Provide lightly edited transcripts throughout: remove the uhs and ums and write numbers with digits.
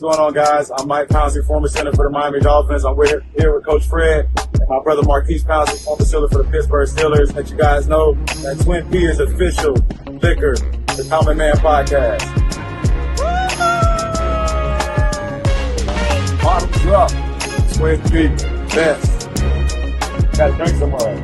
going on, guys? I'm Mike Pouncey, former center for the Miami Dolphins. I'm here with Coach Fred and my brother Marquise Pouncey, former center for the Pittsburgh Steelers. Let you guys know that Twin P is official liquor, the Common Man Podcast. Bottoms up, Twin P, best. Gotta drink some more.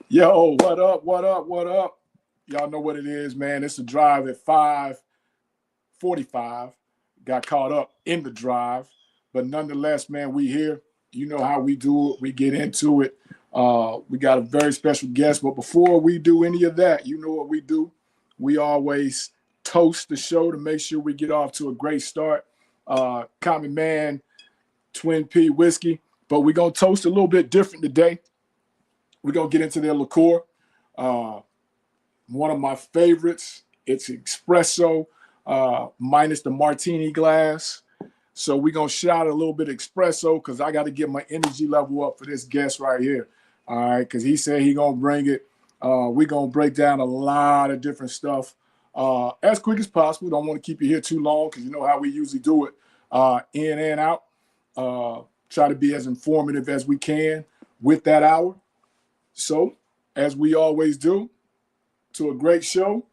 Yo, what up, what up, what up? Y'all know what it is, man. It's a drive at 5:45. Got caught up in the drive. But nonetheless, man, we here. You know how we do it. We get into it. We got a very special guest. But before we do any of that, you know what we do. We always toast the show to make sure we get off to a great start. Common Man, Twin P whiskey. But we're going to toast a little bit different today. We're going to get into their liqueur. One of my favorites. It's espresso minus the martini glass. So we're going to shout a little bit of espresso because I got to get my energy level up for this guest right here. All right, because he said he's going to bring it. We're going to break down a lot of different stuff as quick as possible. Don't want to keep you here too long because you know how we usually do it in and out. Try to be as informative as we can with that hour. So, as we always do, to a great show.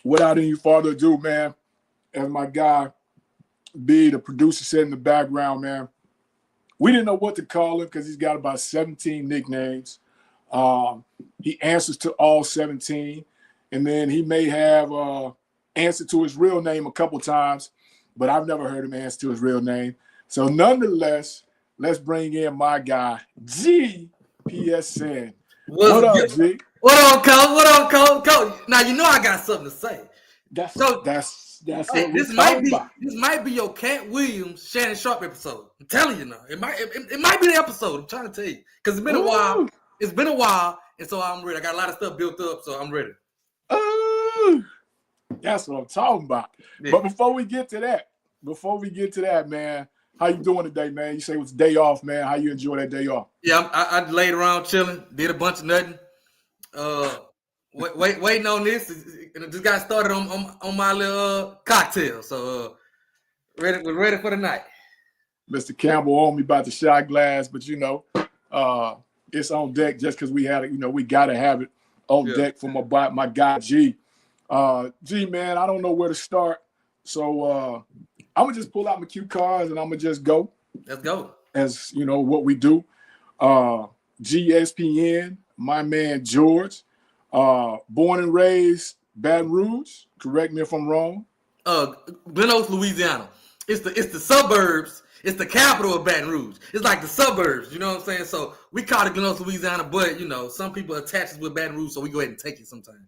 Without any further ado, man, as my guy B, the producer, said in the background, man, we didn't know what to call him because he's got about 17 nicknames. He answers to all 17, and then he may have answered to his real name a couple times, but I've never heard him answer to his real name. So, nonetheless, let's bring in my guy, GeeESPN. What up, G? What up, Coach? What up, Coach? Now you know I got something to say. That's hey, what this might be your Cat Williams, Shannon Sharp episode. I'm telling you now. It might be the episode. I'm trying to tell you. Because it's been a while. It's been a while, and so I'm ready. I got a lot of stuff built up, so I'm ready. That's what I'm talking about. Yeah. But before we get to that, man, how you doing today, man? You say it was day off, man. How you enjoy that day off? Yeah, I laid around chilling, did a bunch of nothing. Waiting on this, and I just got started on my little cocktail. So we're ready for the night. Mr. Campbell on me about the shot glass, but you know, it's on deck just because we had it. You know, we gotta have it on deck for my guy G. G, man, I don't know where to start, so I'm gonna just pull out my cue cards and I'm gonna just go. Let's go. As you know what we do. GeeESPN, my man George, born and raised Baton Rouge. Correct me if I'm wrong. Glen Oaks, Louisiana. It's the suburbs. It's the capital of Baton Rouge. It's like the suburbs. You know what I'm saying? So we call it Glen Oaks, Louisiana, but you know some people attach it with Baton Rouge, so we go ahead and take it sometime.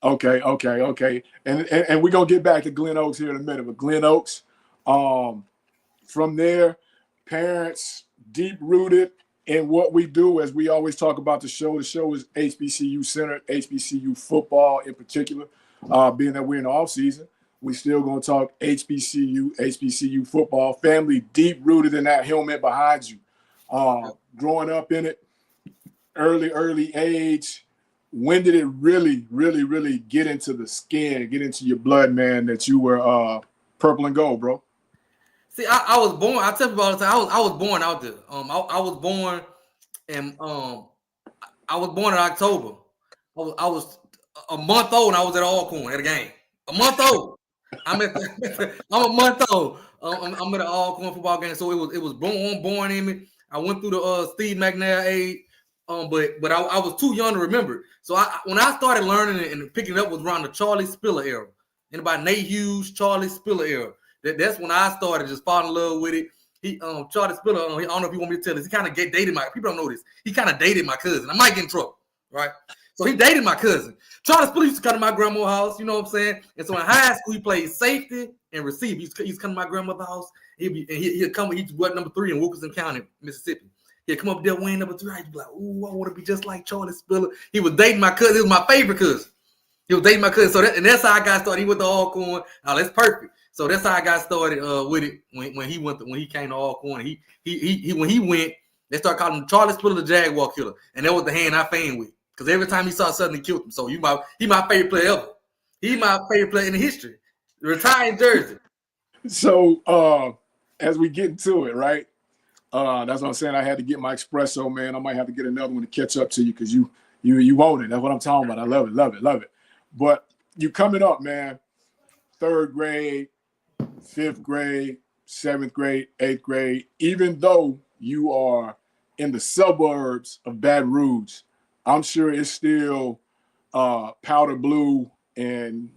Okay. And we're gonna get back to Glen Oaks here in a minute. But Glen Oaks, from there, parents deep rooted in what we do, as we always talk about the show. The show is HBCU centered, HBCU football in particular. Being that we're in the off season, we still gonna talk HBCU football. Family deep rooted in that helmet behind you. Growing up in it, early age. When did it really get into the skin, get into your blood, man, that you were purple and gold, bro? See, I was born. I tell people all the time. I was born out there. I was born in October. I was a month old, and I was at Alcorn at a game. A month old. I'm a month old. I'm at an Alcorn football game, so it was born in me. I went through the Steve McNair age. But I was too young to remember. So when I started learning it and picking it up was around the Charlie Spiller era. And about Nate Hughes, Charlie Spiller era. That's when I started just falling in love with it. Charlie Spiller, I don't know if you want me to tell this. He kind of dated people don't know this. He kind of dated my cousin. I might get in trouble, right? So he dated my cousin. Charlie Spiller used to come to my grandma's house, you know what I'm saying? And so in high school, he played safety and receiver. He's come to my grandmother's house. He'd come, he's number 3 in Wilkinson County, Mississippi. He'd come up there wearing number 3. I'd be like, ooh, I want to be just like Charlie Spiller. He was dating my cousin. He was my favorite cousin. He was dating my cousin. So that's how I got started. He went to Alcorn. Now, that's perfect. So that's how I got started with it when he came to Alcorn. He when he went, they started calling him Charlie Spiller the Jaguar Killer, and that was the hand I feigned with. Because every time he saw Southern, he killed him. So he my favorite player ever. He my favorite player in the history. Retired jersey. So as we get into it, right? That's what I'm saying. I had to get my espresso, man. I might have to get another one to catch up to you because you own it. That's what I'm talking about. I love it. But you coming up, man. 3rd grade, 5th grade, 7th grade, 8th grade. Even though you are in the suburbs of Baton Rouge, I'm sure it's still powder blue and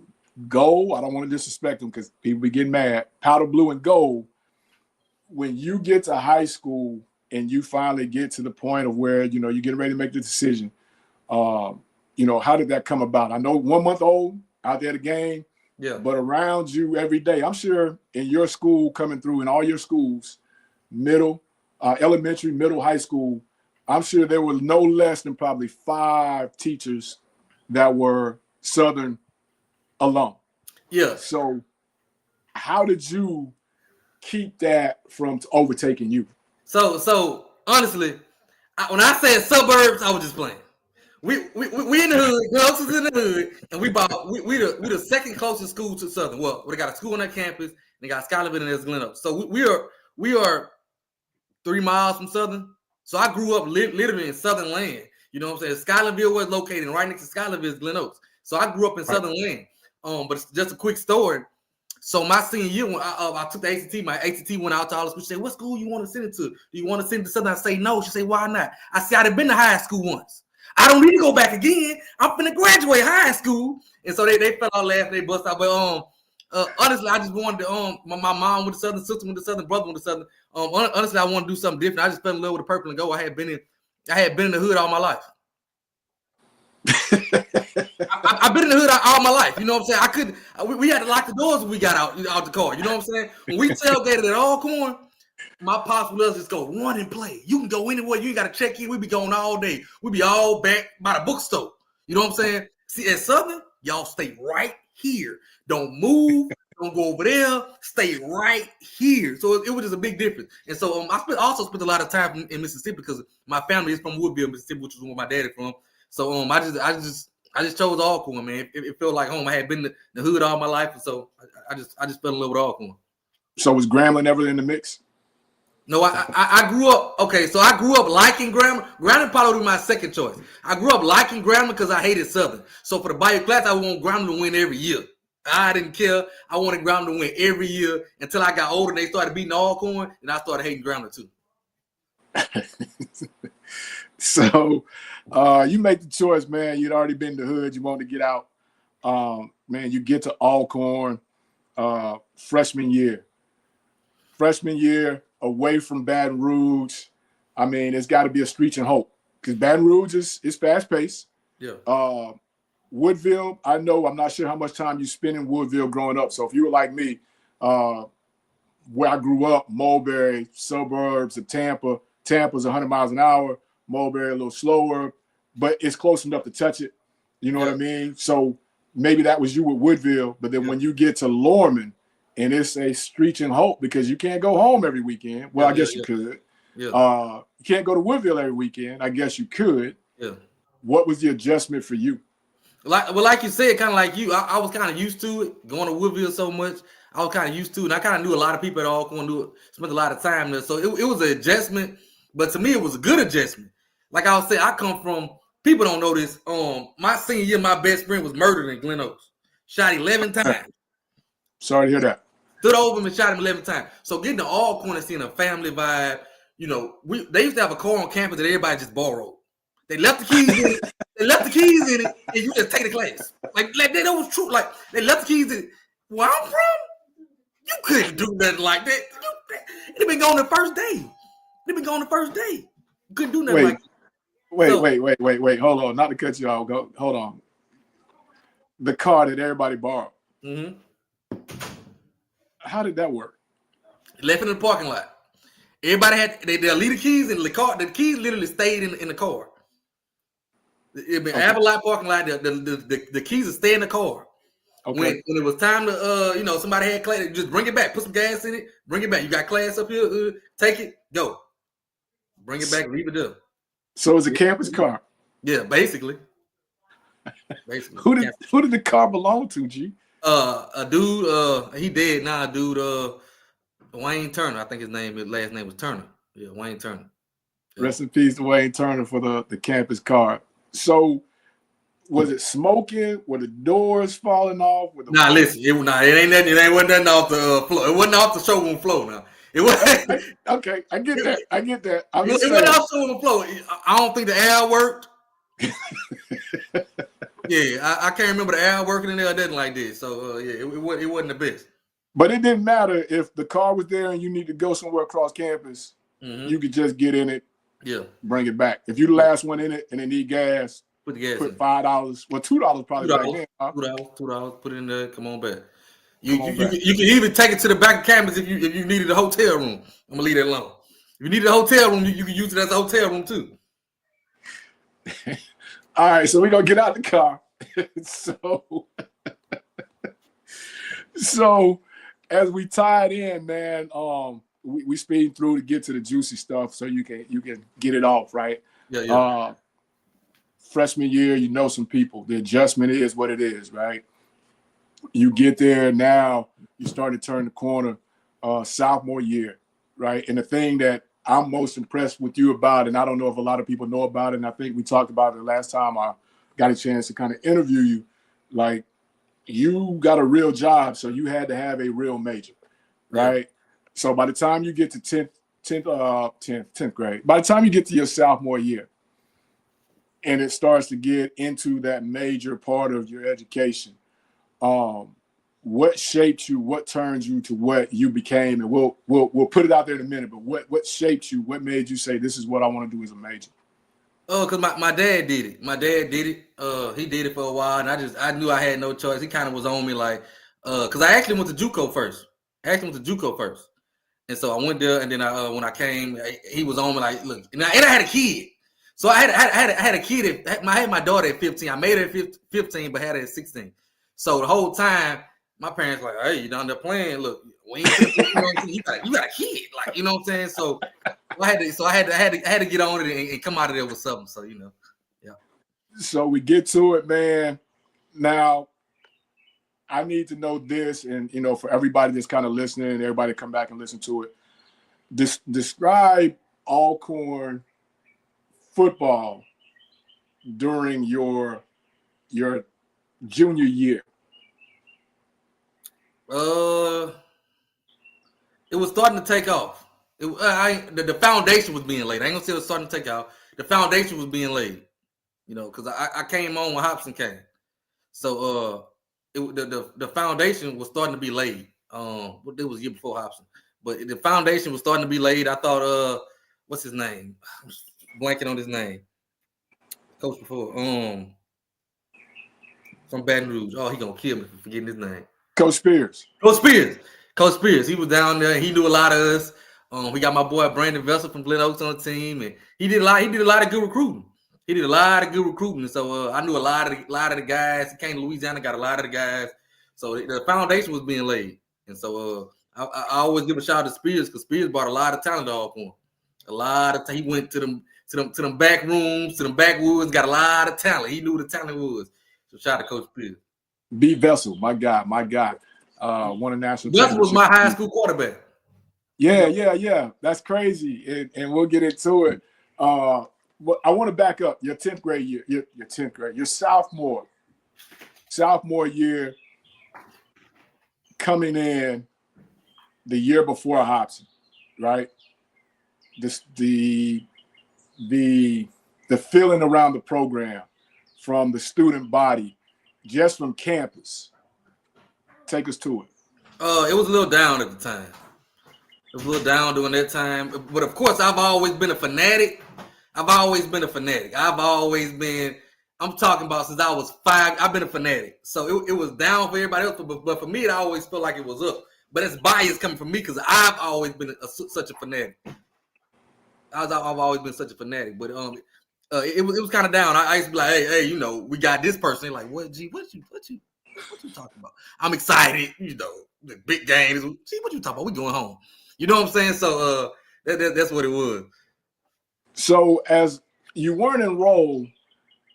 gold. I don't want to disrespect them because people be getting mad. Powder blue and gold. When you get to high school and you finally get to the point of where, you know, you're getting ready to make the decision, you know, how did that come about? I know 1 month old out there at the game, yeah, but around you every day, I'm sure in your school coming through in all your schools, middle, elementary, middle, high school, I'm sure there were no less than probably 5 teachers that were Southern alum. Yeah. So how did you keep that from overtaking you? So honestly, when I said suburbs, I was just playing. We in the hood, Glen Oaks is in the hood, and we the second closest school to Southern. Well, we got a school on that campus, and they got Schuylerville and there's Glen Oaks. So we are 3 miles from Southern. So I grew up literally in Southern land. You know what I'm saying? Schuylerville was located, and right next to Schuylerville is Glen Oaks. So I grew up in Southern land. But it's just a quick story. So my senior year, when I took the ACT, my ACT went out to all the schools. She said, "What school you want to send it to? Do you want to send it to Southern?" I say, "No." She said, "Why not?" I said, "I'd have been to high school once. I don't need to go back again. I'm finna graduate high school." And so they fell out laughing, they bust out. But honestly, I just wanted to my mom went to Southern, sister went to Southern, brother went to Southern. Honestly, I want to do something different. I just fell in love with the purple and gold. I had been in the hood all my life. I've been in the hood all my life. You know what I'm saying? We had to lock the doors when we got out the car. You know what I'm saying? When we tailgated at Alcorn, my pops would just go run and play. You can go anywhere. You ain't got to check in. We be going all day. We be all back by the bookstore. You know what I'm saying? See, at Southern, y'all stay right here. Don't move. Don't go over there. Stay right here. So it was just a big difference. And so I also spent a lot of time in Mississippi because my family is from Woodville, Mississippi, which is where my daddy from. So I just chose Alcorn, man. It felt like home. I had been in the hood all my life, and so I just fell in love with Alcorn. So was Grambling ever in the mix? No, I grew up. Okay, so I grew up liking Grambling. Grambling probably was my second choice. I grew up liking Grambling because I hated Southern. So for the Bayou Class, I want Grambling to win every year. I didn't care. I wanted Grambling to win every year until I got older and they started beating Alcorn, and I started hating Grambling too. So you make the choice, man. You'd already been in the hood. You wanted to get out. Man, you get to Alcorn freshman year. Freshman year, away from Baton Rouge. I mean, it's got to be a screeching hope because Baton Rouge is fast-paced. Yeah. Woodville, I'm not sure how much time you spent in Woodville growing up. So if you were like me, where I grew up, Mulberry, suburbs of Tampa. Tampa's 100 miles an hour. Mulberry a little slower, but it's close enough to touch it. You know what I mean? So maybe that was you with Woodville, but then when you get to Lorman, and it's a screeching hope because you can't go home every weekend. Well, I guess you could. Yeah. You can't go to Woodville every weekend. I guess you could. Yeah. What was the adjustment for you? Like you said, kind of like you, I was kind of used to it, going to Woodville so much. I was kind of used to it, and I kind of knew a lot of people at Alcorn, spent a lot of time there. So it was an adjustment, but to me, it was a good adjustment. Like I was saying, I come from, people don't know this. My senior year, my best friend was murdered in Glen Oaks. Shot 11 times. Sorry to hear that. Stood over him and shot him 11 times. So getting to Alcorn and seeing a family vibe, you know, they used to have a car on campus that everybody just borrowed. They left the keys in it. They left the keys in it, and you just take the class. Like that was true. Like they left the keys in it. Where I'm from, you couldn't do nothing like that. They've been gone the first day. You couldn't do nothing like that. Wait. Hold on. Not to cut you off. Hold on. The car that everybody borrowed. Mm-hmm. How did that work? Left in the parking lot. Everybody had they'll leave the keys in the car. The keys literally stayed in the car. It been Avalon parking lot. The keys will stay in the car. Okay. When it was time to somebody had class, just bring it back, put some gas in it, bring it back. You got class up here, take it, go. Bring it back, leave it there. So it's a campus car. Yeah, basically. Basically. Who did the car belong to, G? A dude, he dead now, dude, Wayne Turner. I think his last name was Turner. Yeah, Wayne Turner. Yeah. Rest in peace to Wayne Turner for the campus car. So was it smoking? Were the doors falling off? Listen, it ain't nothing. It wasn't nothing off the floor. It wasn't off the showroom floor. Now it was. Okay, I get that. It wasn't off the showroom floor. I don't think the air worked. Yeah, I can't remember the air working in there or nothing like this. So it wasn't the best. But it didn't matter if the car was there and you need to go somewhere across campus. Mm-hmm. You could just get in it. Yeah, bring it back. If you the last one in it and they need gas, put the gas. Put $5. Well, $2 probably back then. Huh? $2. Put it in there. Come on back. You can even take it to the back of campus if you needed a hotel room. I'm gonna leave that alone. If you needed a hotel room, you can use it as a hotel room too. All right, so we're gonna get out the car. So as we tied in, man, we speed through to get to the juicy stuff so you can get it off, right? Yeah. Freshman year, you know some people. The adjustment is what it is, right? You get there now, you start to turn the corner. Sophomore year, right? And the thing that I'm most impressed with you about, and I don't know if a lot of people know about it, and I think we talked about it the last time I got a chance to kind of interview you, like you got a real job, so you had to have a real major, right? Yeah. So by the time you get to 10th grade, by the time you get to your sophomore year, and it starts to get into that major part of your education, what shaped you? What turned you to what you became? And we'll put it out there in a minute. But what shaped you? What made you say this is what I want to do as a major? Oh, because my dad did it. My dad did it. He did it for a while, and I knew I had no choice. He kind of was on me like, because I actually went to JUCO first. And so I went there, and then when I came, he was on me like, look, and I had a kid. So I had a kid. I had my daughter at 15. I made her at 15, but had her at 16. So the whole time, my parents like, hey, you down there playing? Look, we ain't you got a kid, like, you know what I'm saying? So I had to get on it and come out of there with something. So yeah. So we get to it, man. Now, I need to know this, and for everybody that's kind of listening, and everybody come back and listen to it. Describe Alcorn football during your junior year. It was starting to take off. The foundation was being laid. I ain't gonna say it was starting to take off. The foundation was being laid, because I came on when Hobson came. So the foundation was starting to be laid. It was a year before Hobson, but the foundation was starting to be laid. I thought, what's his name? I'm blanking on his name. Coach before, from Baton Rouge. Oh, he gonna kill me for forgetting his name. Coach Spears. Coach Spears. He was down there. He knew a lot of us. We got my boy Brandon Vessel from Glen Oaks on the team, and he did a lot of good recruiting. So I knew a lot of the guys. He came to Louisiana, got a lot of the guys. So the foundation was being laid, and so I always give a shout out to Spears because Spears brought a lot of talent to Alcorn. He went to them back rooms, to them backwoods, got a lot of talent. He knew what the talent was. So shout out to Coach Spears. B. Vessel, my guy. Won a national championship. Vessel was my high school quarterback. Yeah. That's crazy, and we'll get into it. I want to back up your 10th grade year. Your 10th grade, your sophomore year, coming in the year before Hobson, right? The feeling around the program from the student body, just from campus. Take us to it. It was a little down at the time. It was a little down during that time. But of course, I've always been a fanatic. I'm talking about since I was 5. I've been a fanatic. So it was down for everybody else. But for me, it always felt like it was up. But it's bias coming from me because I've always been such a fanatic. I've always been such a fanatic. But it was kind of down. I used to be like, hey, we got this person. They're like, what, G? What you? What you talking about? I'm excited. You know, the big games. See, what you talking about? We going home. You know what I'm saying? So that's what it was. So as you weren't enrolled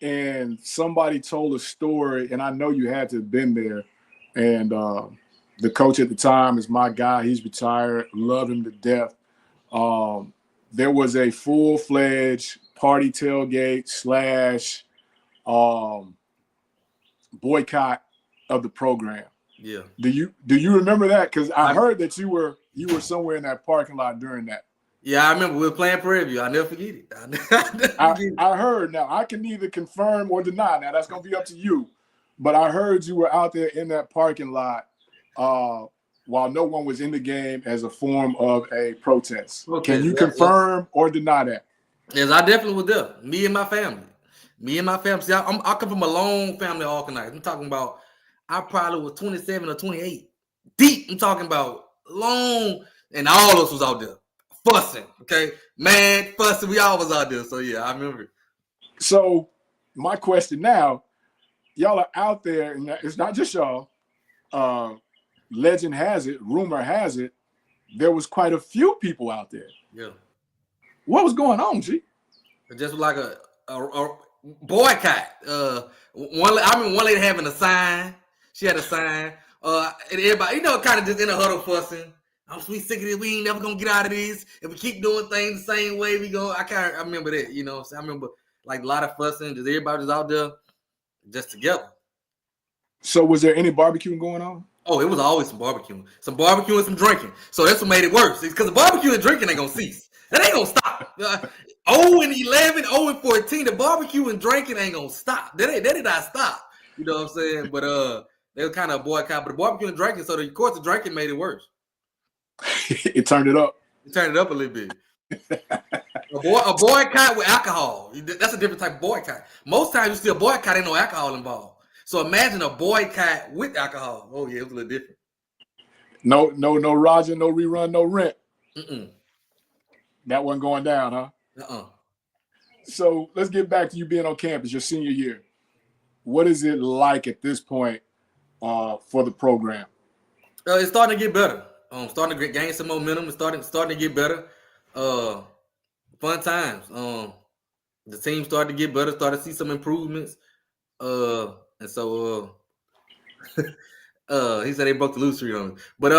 and somebody told a story, and I know you had to have been there, and the coach at the time is my guy. He's retired. Love him to death. There was a full-fledged party tailgate / boycott of the program. Yeah. Do you remember that? Because I heard that you were somewhere in that parking lot during that. Yeah, I remember we were playing Prairie View. I'll never forget it. I heard. Now I can neither confirm or deny. Now that's gonna be up to you. But I heard you were out there in that parking lot while no one was in the game as a form of a protest. Can you confirm or deny that? Yes, I definitely was there. Me and my family. See, I come from a long family of organized. I'm talking about I probably was 27 or 28 deep. I'm talking about long, and all of us was out there fussing. Okay, man, fussing. We all was out there. So yeah, I remember it. So my question now, y'all are out there, and it's not just y'all. Legend has it, rumor has it, there was quite a few people out there. Yeah. What was going on, G? Just like a boycott. I remember one lady having a sign. She had a sign. And everybody, kind of just in a huddle fussing. I'm sweet sick of this. We ain't never gonna get out of this. If we keep doing things the same way, we go. I remember that. So I remember like a lot of fussing. Just everybody was out there, just together. So was there any barbecuing going on? Oh, it was always some barbecuing and some drinking. So that's what made it worse. Because the barbecue and drinking ain't gonna cease. That ain't gonna stop. 0-11, 0-14. The barbecue and drinking ain't gonna stop. That did not stop. You know what I'm saying? But they were kind of a boycott. But the barbecue and drinking, so of course the drinking made it worse. It turned it up. It turned it up a little bit. A boycott with alcohol. That's a different type of boycott. Most times you see a boycott, ain't no alcohol involved. So imagine a boycott with alcohol. Oh yeah, it was a little different. No Roger, no rerun, no rent. Mm-mm. That wasn't going down, huh? So let's get back to you being on campus, your senior year. What is it like at this point for the program? It's starting to get better. Starting to gain some momentum. It's starting to get better. Fun times. The team started to get better. Started to see some improvements. And so he said they broke the lose streak on me. But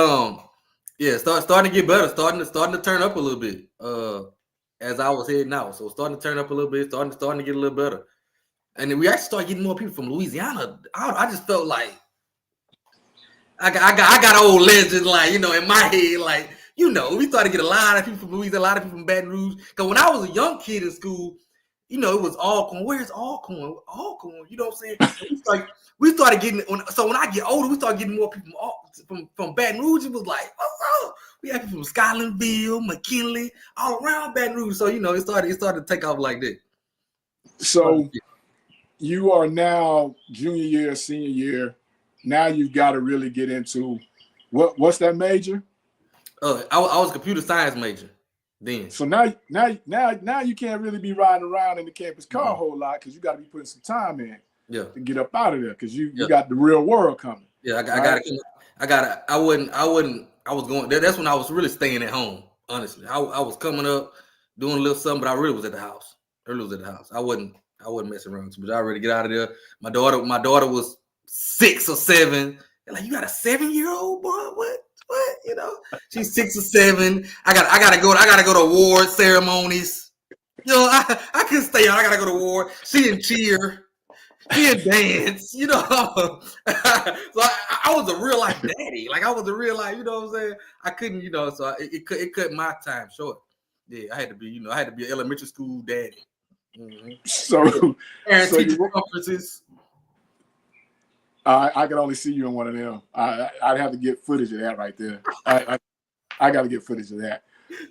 yeah, starting to get better, starting to turn up a little bit as I was heading out. So starting to turn up a little bit, starting to get a little better. And then we actually started getting more people from Louisiana. I just felt like I got old legends, like, in my head, like, we started to get a lot of people from Louisiana, a lot of people from Baton Rouge. Because when I was a young kid in school, it was Alcorn. Where's Alcorn? Alcorn, you know what I'm saying? We started getting, so when I get older, we started getting more people from Baton Rouge. It was like, we had people from Scotlandville, McKinley, all around Baton Rouge. So, it started to take off like that. So you are now junior year, senior year. Now you've got to really get into what's that major? I was a computer science major then. So now you can't really be riding around in the campus car a whole lot because you got to be putting some time in to get up out of there because you got the real world coming. Yeah, I was going there. That's when I was really staying at home. Honestly, I was coming up doing a little something, but I really was at the house. I wasn't messing around too much. I already get out of there. My daughter was 6 or 7. They're like, you got a 7-year-old boy? What? She's 6 or 7. I gotta go to award ceremonies. I couldn't stay on. I gotta go to award. She in cheer. She in dance. So I was a real life daddy. Like I was a real life. You know what I'm saying? I couldn't. So it cut my time short. Yeah, I had to be. I had to be an elementary school daddy. Mm-hmm. So teacher conferences. I can only see you in one of them. I'd have to get footage of that right there. I got to get footage of that.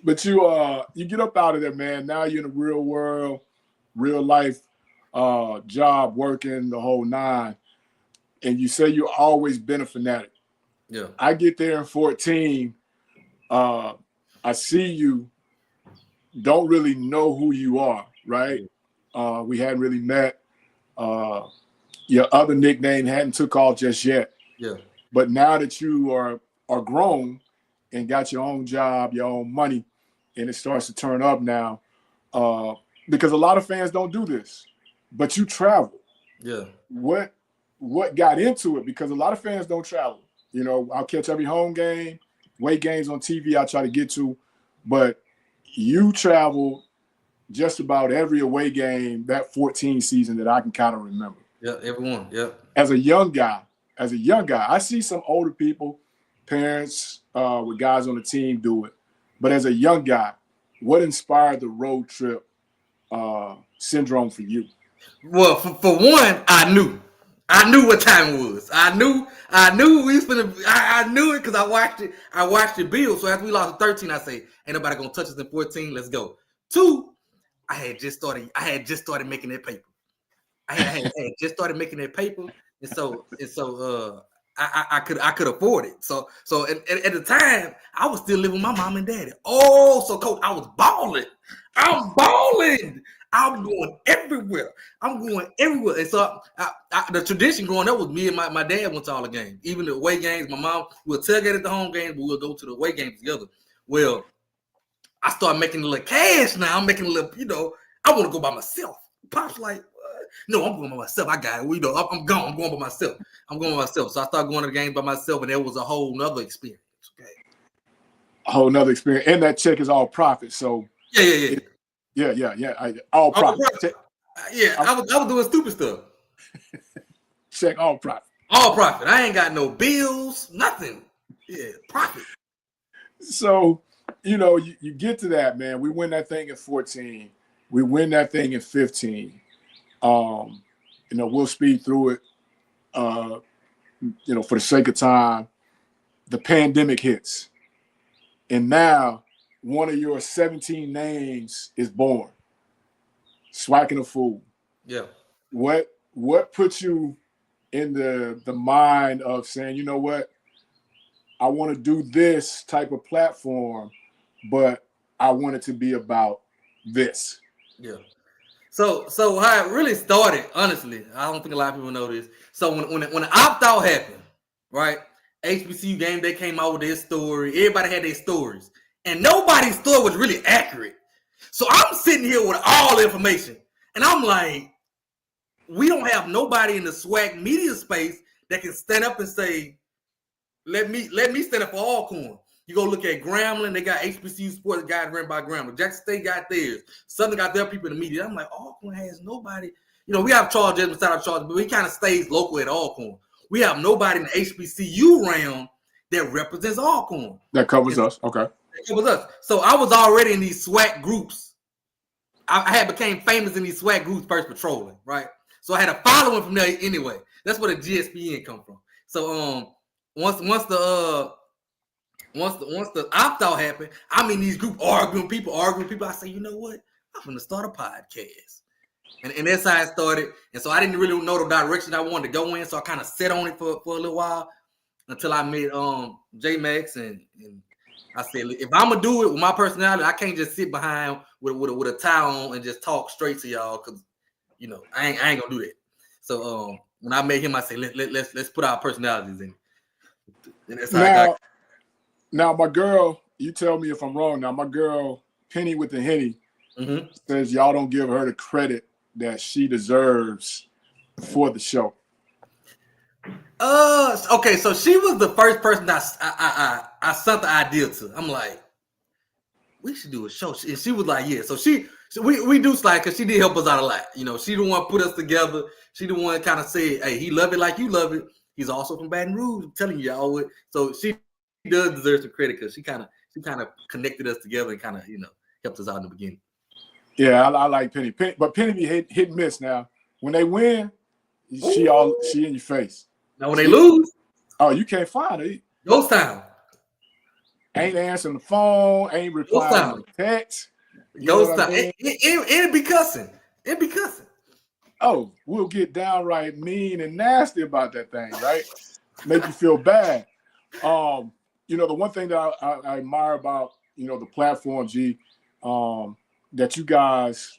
But you get up out of there, man. Now you're in the real world, real life job, working the whole 9. And you say you've always been a fanatic. Yeah. I get there in 14. I see you. Don't really know who you are, right? We hadn't really met. your other nickname hadn't took off just yet. Yeah. But now that you are grown and got your own job, your own money, and it starts to turn up now, because a lot of fans don't do this, but you travel. Yeah. What got into it? Because a lot of fans don't travel. You know, I'll catch every home game, away games on TV I try to get to, but you travel just about every away game that 14 season that I can kind of remember. Yeah, everyone. Yeah. As a young guy, I see some older people, parents with guys on the team do it. But as a young guy, what inspired the road trip syndrome for you? Well, for one, I knew what time it was. I knew we was finna. I knew it because I watched it. I watched it build. So after we lost 13, I say, ain't nobody gonna touch us in 14. Let's go. 2, I had just started making that paper. I had just started making that paper, and so I could afford it. So at the time, I was still living with my mom and daddy. Oh, so Coach, I was balling. I'm balling. I'm going everywhere. And so the tradition growing up was me and my dad went to all the games, even the away games. My mom would tailgate at the home games, but we'll go to the away games together. Well, I started making a little cash now. I'm making a little, I want to go by myself. Pop's like, no, I'm going by myself. I got it. I'm gone. I'm going by myself. So I started going to the games by myself, and it was a whole nother experience. Okay. A whole nother experience. And that check is all profit. So Yeah. All profit. I was doing stupid stuff. Check all profit. All profit. I ain't got no bills, nothing. Yeah, profit. So, you get to that, man. We win that thing in 14. We win that thing in 15. We'll speed through it. For the sake of time, the pandemic hits. And now one of your 17 names is born. SWAC'n a fool. Yeah. What puts you in the mind of saying, you know what? I want to do this type of platform, but I want it to be about this. Yeah. So how it really started, honestly, I don't think a lot of people know this. So when the opt-out happened, right? HBCU game, they came out with their story. Everybody had their stories. And nobody's story was really accurate. So I'm sitting here with all the information. And I'm like, we don't have nobody in the SWAC media space that can stand up and say, let me stand up for Alcorn. You go look at Grambling, they got HBCU sports guys ran by Grambling. Jackson State got theirs. Southern got their people in the media. I'm like, Alcorn has nobody. We have Charles Jessup beside our Charles, but we kind of stays local at Alcorn. We have nobody in the HBCU realm that represents Alcorn. That covers us. Okay. That covers us. So I was already in these SWAC groups. I had became famous in these SWAC groups first patrolling, right? So I had a following from there anyway. That's where the GeeESPN come from. So once the opt-out happened, I'm in these groups arguing people. I say, you know what? I'm going to start a podcast. And that's how it started. And so I didn't really know the direction I wanted to go in. So I kind of sat on it for a little while until I met J-Max. And I said, if I'm going to do it with my personality, I can't just sit behind with a tie on and just talk straight to y'all because, I ain't going to do that. So when I met him, I said, let's put our personalities in. And that's how I got. Now, my girl, you tell me if I'm wrong. Now, my girl, Penny with the Henny, says y'all don't give her the credit that she deserves for the show. Okay, so she was the first person I sent the idea to. I'm like, we should do a show. And she was like, yeah. So we do slide because she did help us out a lot. She the one put us together. She the one kind of said, hey, he love it like you love it. He's also from Baton Rouge. I'm telling y'all. So she does deserve some credit because she kind of connected us together and kind of helped us out in the beginning. Yeah, I like Penny. But Penny be hit and miss now. When they win, she in your face. Now when they lose, you can't find her. Ghost town. Ain't answering the phone. Ain't replying to text. Ghost town. It be cussing. It be cussing. Oh, we'll get downright mean and nasty about that thing, right? Make you feel bad. The one thing that I admire about, the platform, G, that you guys,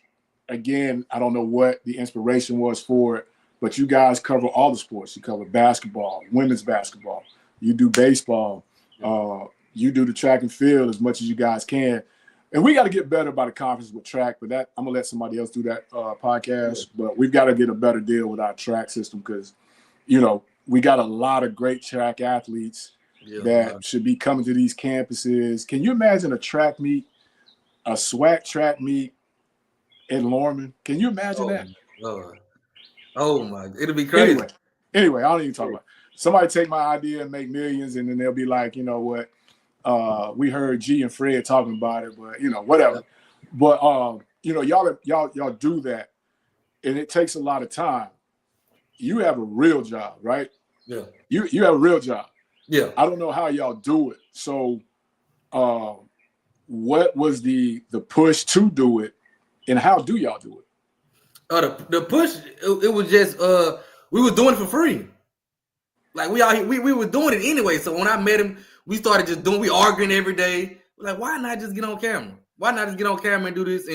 again, I don't know what the inspiration was for it, but you guys cover all the sports. You cover basketball, women's basketball. You do baseball. You do the track and field as much as you guys can. And we got to get better about the conference with track, but that I'm going to let somebody else do that podcast. But we've got to get a better deal with our track system because, you know, we got a lot of great track athletes that should be coming to these campuses. Can you imagine a track meet, a SWAC track meet in Lorman? Can you imagine that? Lord. Oh, my. It'll be crazy. Anyway, I don't even talk about it. Somebody take my idea and make millions, and then they'll be like, you know what? We heard G and Fred talking about it, but you know, whatever. But you know, y'all do that, and it takes a lot of time. You have a real job, right? Yeah. You have a real job. Yeah. I don't know how y'all do it. So, what was the push to do it, and how do y'all do it? The push, it was just we were doing it for free. Like we were doing it anyway. So when I met him, we started just we arguing every day. We're like, why not just get on camera? Why not just get on camera and do this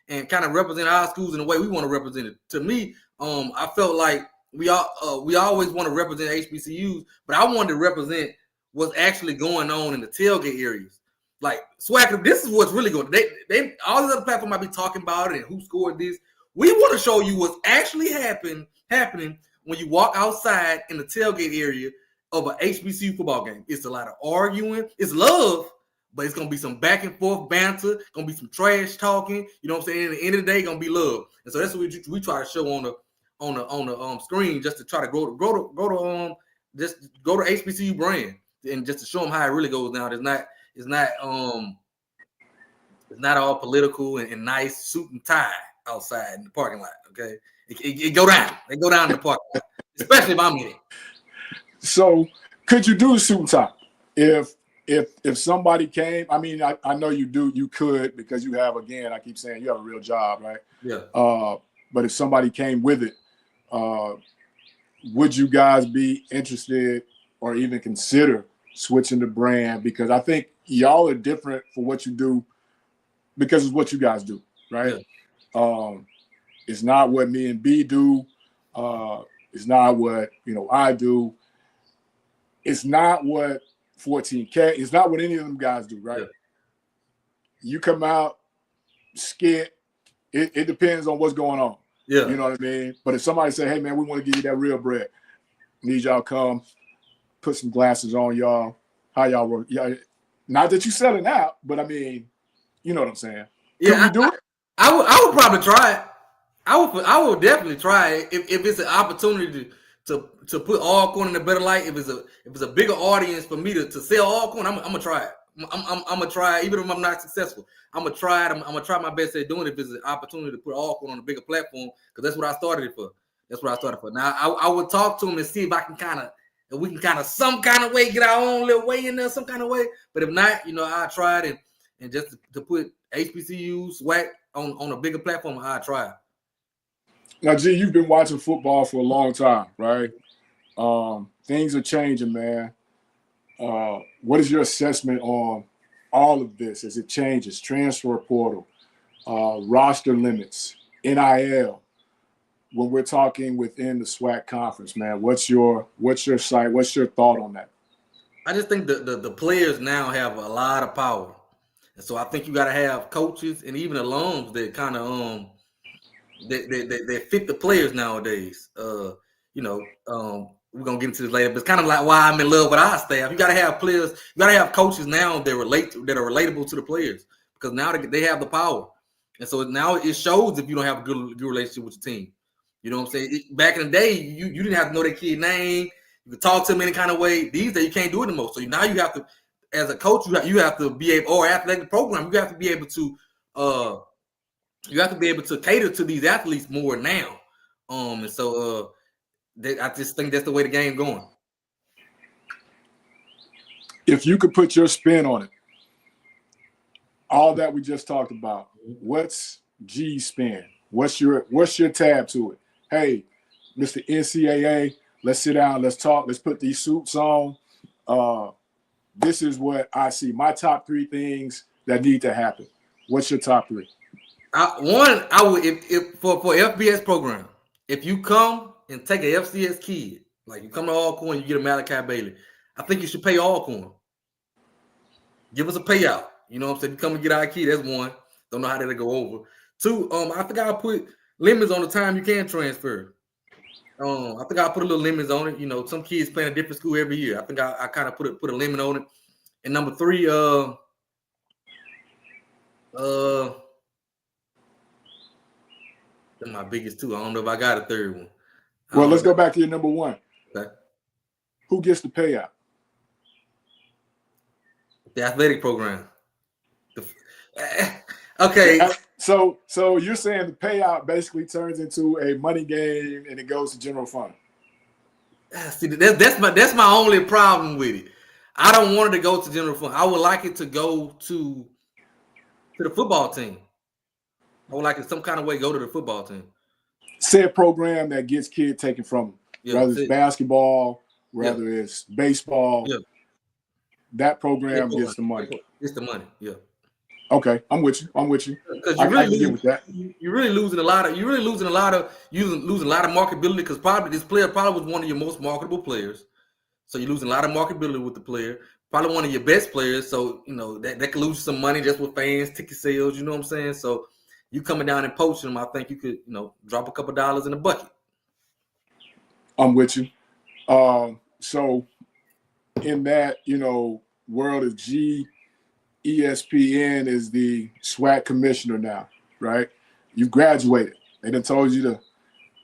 and kind of represent our schools in the way we want to represent it? To me, I felt like we always want to represent HBCUs, but I wanted to represent what's actually going on in the tailgate areas. Like SWAC, this is what's really going. They all these other platforms might be talking about it and who scored this. We want to show you what's actually happening when you walk outside in the tailgate area of an HBCU football game. It's a lot of arguing. It's love, but it's going to be some back and forth banter. Going to be some trash talking. You know what I'm saying? At the end of the day, going to be love. And so that's what we try to show on the screen, just to try to grow to HBCU brand and just to show them how it really goes down. It's not all political and nice suit and tie outside in the parking lot. Okay. It go down. They go down in the parking lot, especially if I'm in it. So, could you do a suit and tie if somebody came? I mean, I know you do. You could because you have, again, I keep saying you have a real job, right? Yeah. But if somebody came with it, would you guys be interested or even consider switching the brand? Because I think y'all are different for what you do because it's what you guys do, right? Yeah. It's not what me and B do. It's not what, I do. It's not what 14K. It's not what any of them guys do, right? Yeah. You come out, skit. It depends on what's going on. Yeah. You know what I mean? But if somebody say, hey, man, we want to give you that real bread, need y'all come, put some glasses on y'all. How y'all work? Yeah, not that you selling out, but I mean, you know what I'm saying? Yeah, can we do it? I would probably try it. I would definitely try it if it's an opportunity to put Alcorn in a better light. If it's a bigger audience for me to sell Alcorn, I'm gonna try it. I'm gonna try it, even if I'm not successful. I'm gonna try it. I'm gonna try my best at doing it if it's an opportunity to put Alcorn on a bigger platform, because that's what I started it for. Now I would talk to him and see if we can some kind of way get our own little way in there, some kind of way. But if not, I tried it and just to put HBCU SWAC on a bigger platform, I tried. Now, G, you've been watching football for a long time, right? Things are changing, man. What is your assessment on all of this as it changes? Transfer portal, roster limits, NIL. When we're talking within the SWAC conference, man, what's your site? What's your thought on that? I just think the players now have a lot of power, and so I think you got to have coaches and even alums that kind of they fit the players nowadays. We're gonna get into this later, but it's kind of like why I'm in love with our staff. You gotta have players, you gotta have coaches now that are relatable to the players, because now they have the power. And so now it shows if you don't have a good relationship with your team. You know what I'm saying? Back in the day, you didn't have to know that kid's name. You could talk to him any kind of way. These days you can't do it anymore. So now you have to, as a coach, you have to be able, or athletic program, you have to be able to cater to these athletes more now. And so I just think that's the way the game's going. If you could put your spin on it, all that we just talked about, what's G's spin? What's your tab to it? Hey, Mr. NCAA, let's sit down, let's talk, let's put these suits on. This is what I see. My top 3 things that need to happen. What's your top 3? I would, if for FBS program, if you come and take a FCS kid, like you come to Alcorn, you get a Malachi Bailey, I think you should pay Alcorn. Give us a payout. You know what I'm saying? You come and get our kid. That's one. Don't know how that'll go over. Two, I think I'll put limits on the time you can transfer. I think I'll put a little limits on it. You know, some kids playing a different school every year. I think I kind of put a limit on it. And number three, that's my biggest two. I don't know if I got a third one. Well, let's go back to your number one. Okay. Who gets the payout? The athletic program. Okay. So you're saying the payout basically turns into a money game and it goes to general fund. See, that's my only problem with it. I don't want it to go to general fund. I would like it to go to the football team. I would like it some kind of way go to the football team. Said program that gets kids taken from them, whether it's basketball, whether it's baseball. Yeah. That program gets the money. It's the money, yeah. Okay, I'm with you. Because you're really losing a lot of marketability because probably this player probably was one of your most marketable players. So you're losing a lot of marketability with the player. Probably one of your best players. So you know that could lose you some money just with fans, ticket sales. You know what I'm saying? So you coming down and poaching them, I think you could drop a couple dollars in the bucket. I'm with you. So in that world of GeeESPN is the SWAC commissioner now, right? You've graduated. They done told you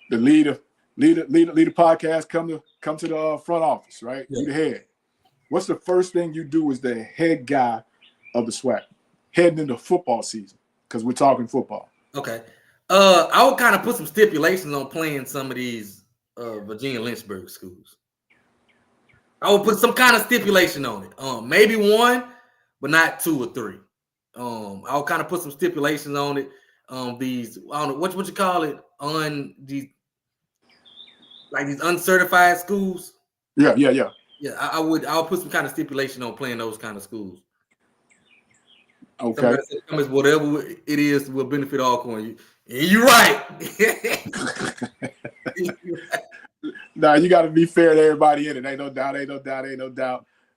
the lead a podcast, come to the front office, right? Yeah. You the head. What's the first thing you do as the head guy of the SWAC heading into football season? Because we're talking football. Okay. I would kind of put some stipulations on playing some of these Virginia Lynchburg schools. I would put some kind of stipulation on it. Maybe one, but not two or three. I'll kind of put some stipulations on it. These, I don't know what you call it, on these uncertified schools. Yeah. Yeah, I'll put some kind of stipulation on playing those kind of schools. Okay. Whatever it is will benefit Alcorn. You're right. Nah, you got to be fair to everybody in it. Ain't no doubt.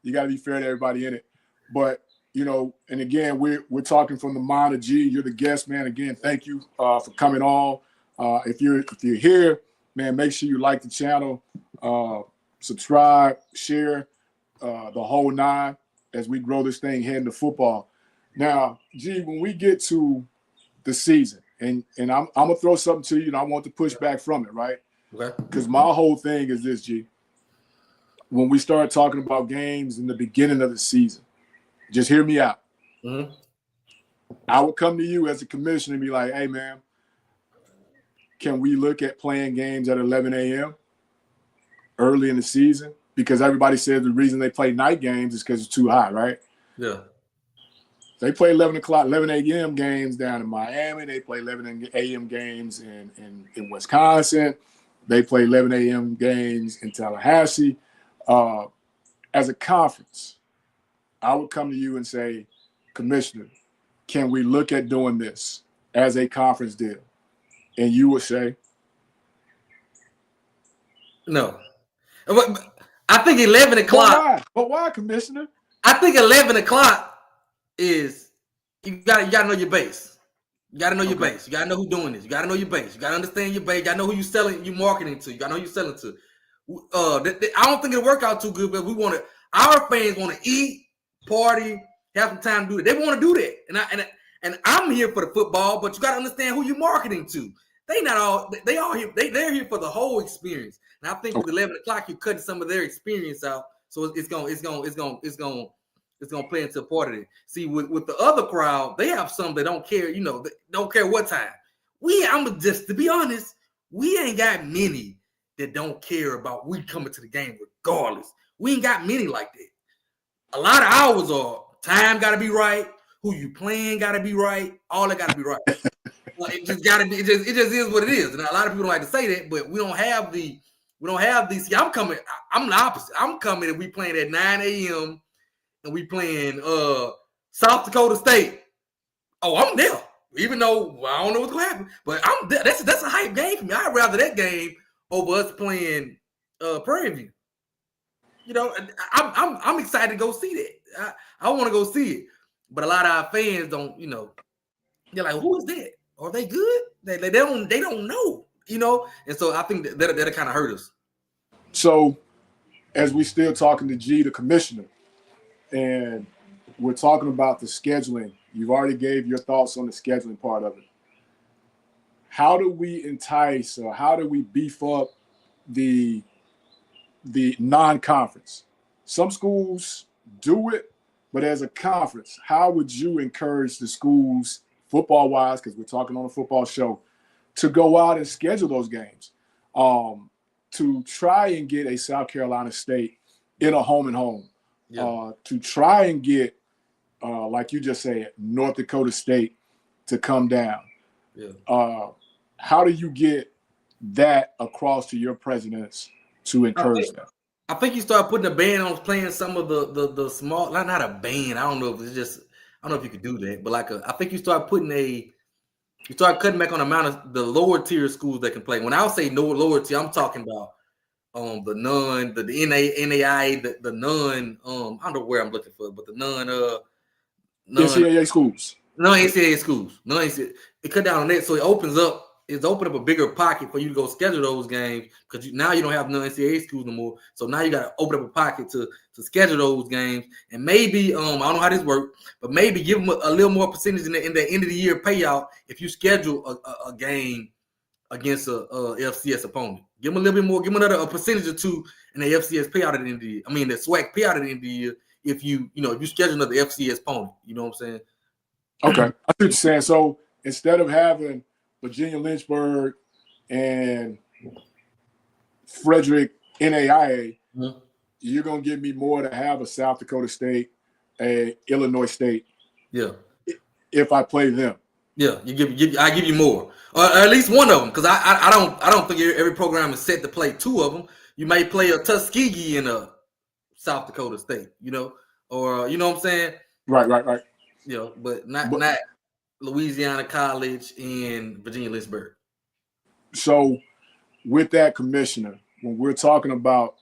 You got to be fair to everybody in it. But and again, we're talking from the mind of G. You're the guest, man. Again, thank you for coming on. If you're here, man, make sure you like the channel, subscribe, share, the whole nine as we grow this thing heading to football. Now, G, when we get to the season, and I'm gonna throw something to you, and I want to push back from it, right? Okay. Because my whole thing is this, G. When we start talking about games in the beginning of the season, just hear me out. Mm-hmm. I would come to you as a commissioner and be like, hey, man, can we look at playing games at 11 a.m. early in the season? Because everybody says the reason they play night games is because it's too hot, right? Yeah. They play 11 a.m. games down in Miami. They play 11 a.m. games in Wisconsin. They play 11 a.m. games in Tallahassee. As a conference, I would come to you and say, Commissioner, can we look at doing this as a conference deal? And you would say? No. I think 11 o'clock. But why, Commissioner? I think 11 o'clock is you gotta know your base. You gotta know your base. You gotta know who's doing this. You gotta know your base. You gotta understand your base. You gotta know who you're selling, you marketing to. You gotta know who you're selling to. I don't think it'll work out too good, but our fans want to eat, party, have some time to do it. They want to do that, and I'm here for the football, but you gotta understand who you're marketing to. They're here. They're here for the whole experience. And I think with 11 o'clock, you're cutting some of their experience out, so it's gonna play into a part of it. See, with the other crowd, they have some that don't care. They don't care what time. To be honest, we ain't got many that don't care about we coming to the game regardless. We ain't got many like that. A lot of hours are time got to be right. Who you playing got to be right. All that got to be right. It just got to be. It just is what it is. And a lot of people don't like to say that, but we don't have these. See, I'm coming. I'm the opposite. I'm coming and we playing at 9 a.m. and we playing South Dakota State. Oh, I'm there. Even though I don't know what's gonna happen, but I'm there. That's a hype game for me. I'd rather that game over us playing Prairie View. You know, I'm excited to go see that. I want to go see it, but a lot of our fans don't. You know, they're like, "Who is that? Are they good?" They don't know. You know, and so I think that'll kind of hurt us. So, as we still talking to G, the commissioner, and we're talking about the scheduling. You've already gave your thoughts on the scheduling part of it. How do we entice, or how do we beef up the non-conference? Some schools do it, but as a conference, how would you encourage the schools, football-wise, because we're talking on a football show, to go out and schedule those games, to try and get a South Carolina State in a home and home, to try and get, like you just said, North Dakota State to come down? How do you get that across to your presidents to encourage that? I think you start putting a ban on playing some of the small, not a ban. I don't know if it's just, I don't know if you could do that, but I think you start cutting back on the amount of the lower tier schools that can play. When I say lower tier, I'm talking about the NAIA, the non, I don't know where I'm looking for, but the NCAA schools. Non-NCAA schools. It cut down on that, so it opens up a bigger pocket for you to go schedule those games, because now you don't have non-NCAA schools no more. So now you got to open up a pocket to schedule those games, and maybe I don't know how this works, but maybe give them a little more percentage in the end of the year payout if you schedule a game against a FCS opponent. Give them a little bit more, give them a percentage or two in the FCS payout at the end of the year. I mean, the SWAC payout at the end of the year if you schedule another FCS opponent. You know what I'm saying? Okay, I see what you're saying. So instead of having Virginia Lynchburg and Frederick NAIA, you're going to give me more to have a South Dakota State, a Illinois State. Yeah. If I play them. Yeah, I give you more, or at least one of them, because I don't think every program is set to play two of them. You may play a Tuskegee in a South Dakota State, or you know what I'm saying? Right. But not Louisiana College and Virginia Lynchburg. So, with that, Commissioner, when we're talking about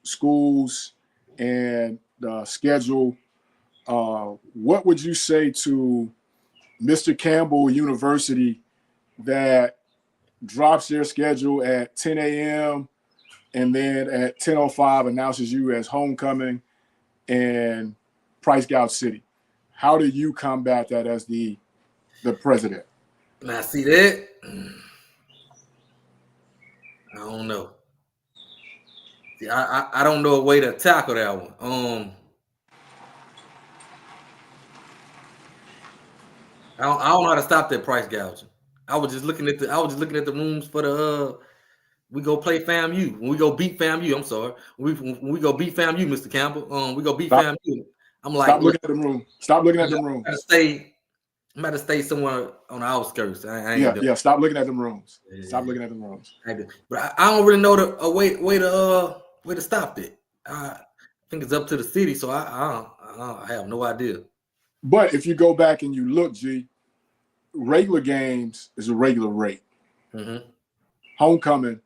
schools and the schedule, what would you say to Mr. Campbell University that drops their schedule at 10 a.m. and then at 10:05 announces you as homecoming and Price Gouge City? How do you combat that as the president? Now, see that? I don't know. See, I don't know a way to tackle that one. I don't know how to stop that price gouging. I was just looking at the rooms for the we go play FAMU. When we go beat FAMU, I'm sorry. When we go beat FAMU, Mr. Campbell. We go beat FAMU. I'm like, stop looking at them rooms. Stop looking at them rooms. I'm about to stay somewhere on the outskirts. Stop looking at them rooms. Stop looking at them rooms. But I don't really know a way to stop it. I think it's up to the city, so I have no idea. But if you go back and you look, G, regular games is a regular rate. Mm-hmm. Homecoming,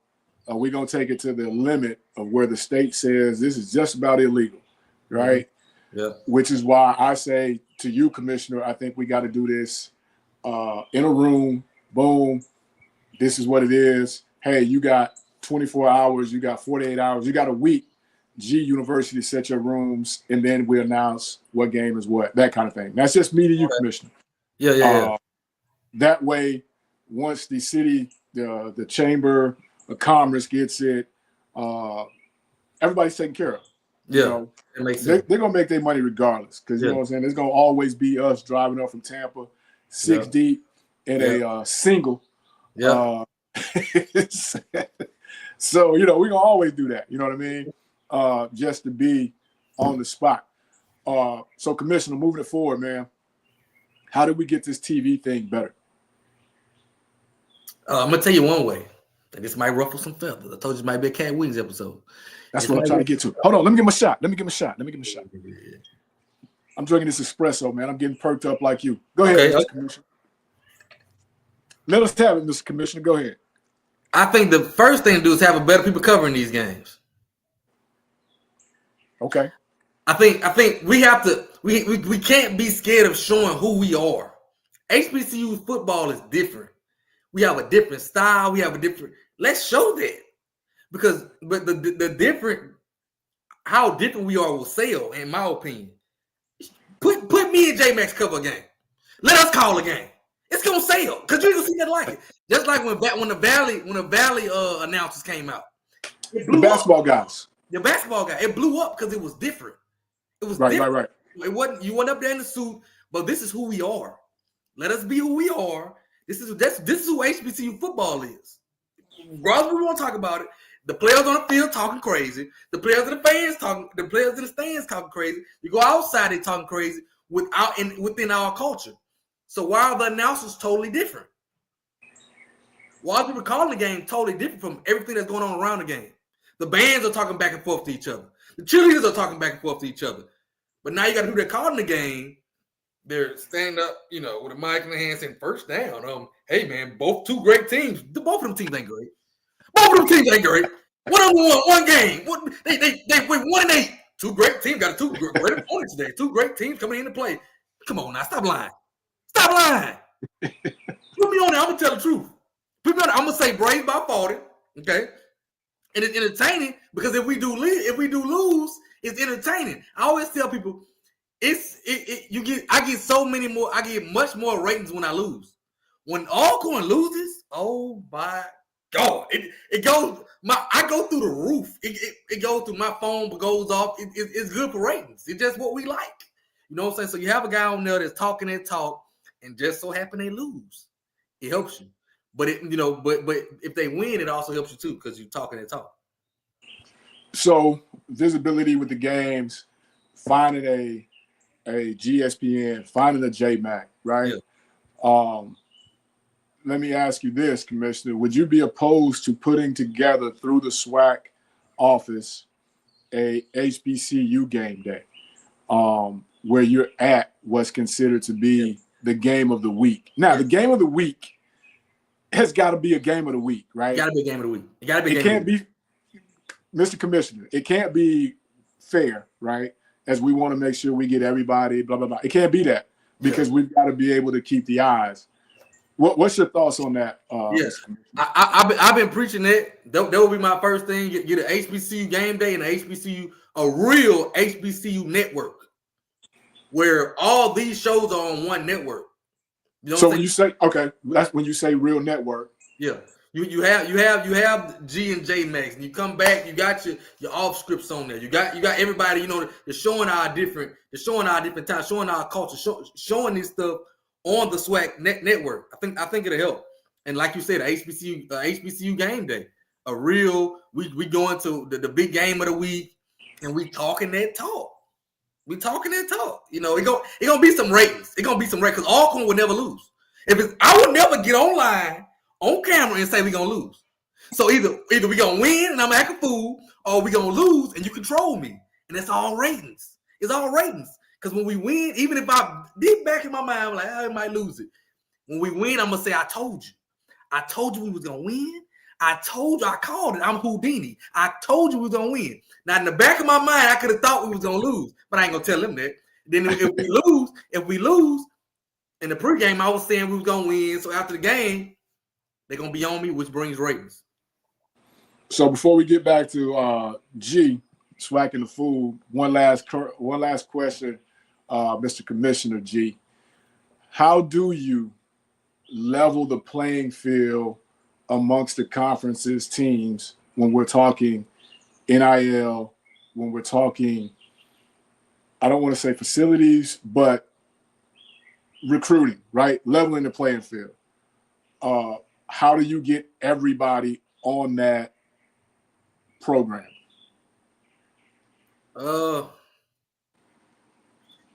we're going to take it to the limit of where the state says this is just about illegal, right? Mm-hmm. Yeah. Which is why I say to you, Commissioner, I think we got to do this in a room. Boom. This is what it is. Hey, you got 24 hours. You got 48 hours. You got a week. G University set your rooms, and then we announce what game is what, that kind of thing. That's just me to you, Commissioner. Yeah. That way, once the city, the Chamber of Commerce gets it, everybody's taken care of. Yeah, it makes sense. They're going to make their money regardless, because you know what I'm saying? It's going to always be us driving up from Tampa, six deep in a single. Yeah. So, we're going to always do that. You know what I mean? Just to be on the spot. So, Commissioner, moving it forward, man, how do we get this TV thing better? I'm going to tell you one way. This might ruffle some feathers. I told you it might be a Cat Wings episode. That's what I'm trying to get to. Hold on, let me give him a shot. Let me give him a shot. I'm drinking this espresso, man. I'm getting perked up like you. Go ahead, Mr. Commissioner. Let us have it, Mr. Commissioner. Go ahead. I think the first thing to do is have a better people covering these games. Okay. I think we have to. We can't be scared of showing who we are. HBCU football is different. We have a different style. We have a different. Let's show that because but the different how different we are will sell. In my opinion, put me and J Max cover a game. Let us call a game. It's gonna sell because you're gonna see nothing like it. Just like when the Valley announcers came out, the basketball guys. The basketball guy, it blew up because it was different. It was right. It wasn't you went up there in the suit, but this is who we are. Let us be who we are. This is who HBCU football is. Regardless, we want to talk about it. The players on the field talking crazy. The players in the fans talking. The players in the stands talking crazy. You go outside, they talking crazy within our culture. So why are the announcers totally different? Why are people calling the game totally different from everything that's going on around the game? The bands are talking back and forth to each other. The cheerleaders are talking back and forth to each other. But now you got to do that calling the game. They're standing up, with a mic in the hand saying first down. Hey man, two great teams. Both of them teams ain't great. Both of them teams ain't great. One of them won one game. They went 1-8. Two great teams got two great opponents today. Two great teams coming in to play. Come on now, stop lying. Stop lying. Put me on there. I'm gonna tell the truth. Put me on there. I'm gonna say Braves by 40. Okay. And it's entertaining because if we do lose, it's entertaining. I always tell people, I get much more ratings when I lose. When Alcorn loses, oh my God, it goes. I go through the roof. It goes through my phone, goes off. It's good for ratings. It's just what we like. You know what I'm saying? So you have a guy on there that's talking that talk, and just so happen they lose. It helps you. But but if they win, it also helps you too because you're talking that talk. So visibility with the games, finding a GeeESPN, finding a JMac, right? Yeah. Let me ask you this, Commissioner: would you be opposed to putting together through the SWAC office a HBCU game day, where you're at what's considered to be the game of the week? Now, the game of the week has got to be a game of the week, right? It got to be a game of the week. It got to be. It can't be, Mr. Commissioner. It can't be fair, right? As we want to make sure we get everybody, blah blah blah. It can't be that because we've got to be able to keep the eyes. What's your thoughts on that? Yes, I've been preaching that. That would be my first thing. Get an HBCU game day and a real HBCU network where all these shows are on one network. You know so when you say that's when you say real network. Yeah, you have G and J Max, and you come back. You got your off scripts on there. You got everybody. They're showing our different times, showing our culture, showing this stuff on the SWAC network. I think it'll help. And like you said, HBCU game day, a real we go into the big game of the week, and we talking that talk. We talking that talk. It gonna be some ratings. It gonna be some ratings because Alcorn will never lose. I would never get online on camera and say we gonna lose. So either we gonna win and I'm acting a fool, or we gonna lose and you control me. And that's all ratings. It's all ratings. Because when we win, even if I deep back in my mind, I'm like, I might lose it. When we win, I'm gonna say, I told you. I told you we was gonna win. I told you, I called it. I'm Houdini. I told you we was gonna win. Now in the back of my mind, I could have thought we was gonna lose, but I ain't gonna tell them that. Then if we lose, in the pregame, I was saying we was gonna win. So after the game, they're gonna be on me, which brings ratings. So before we get back to G, SWAC and the Fool, one last question, Mr. Commissioner G. How do you level the playing field amongst the conference's teams when we're talking NIL, when we're talking, I don't want to say facilities, but recruiting, right? Leveling the playing field. How do you get everybody on that program?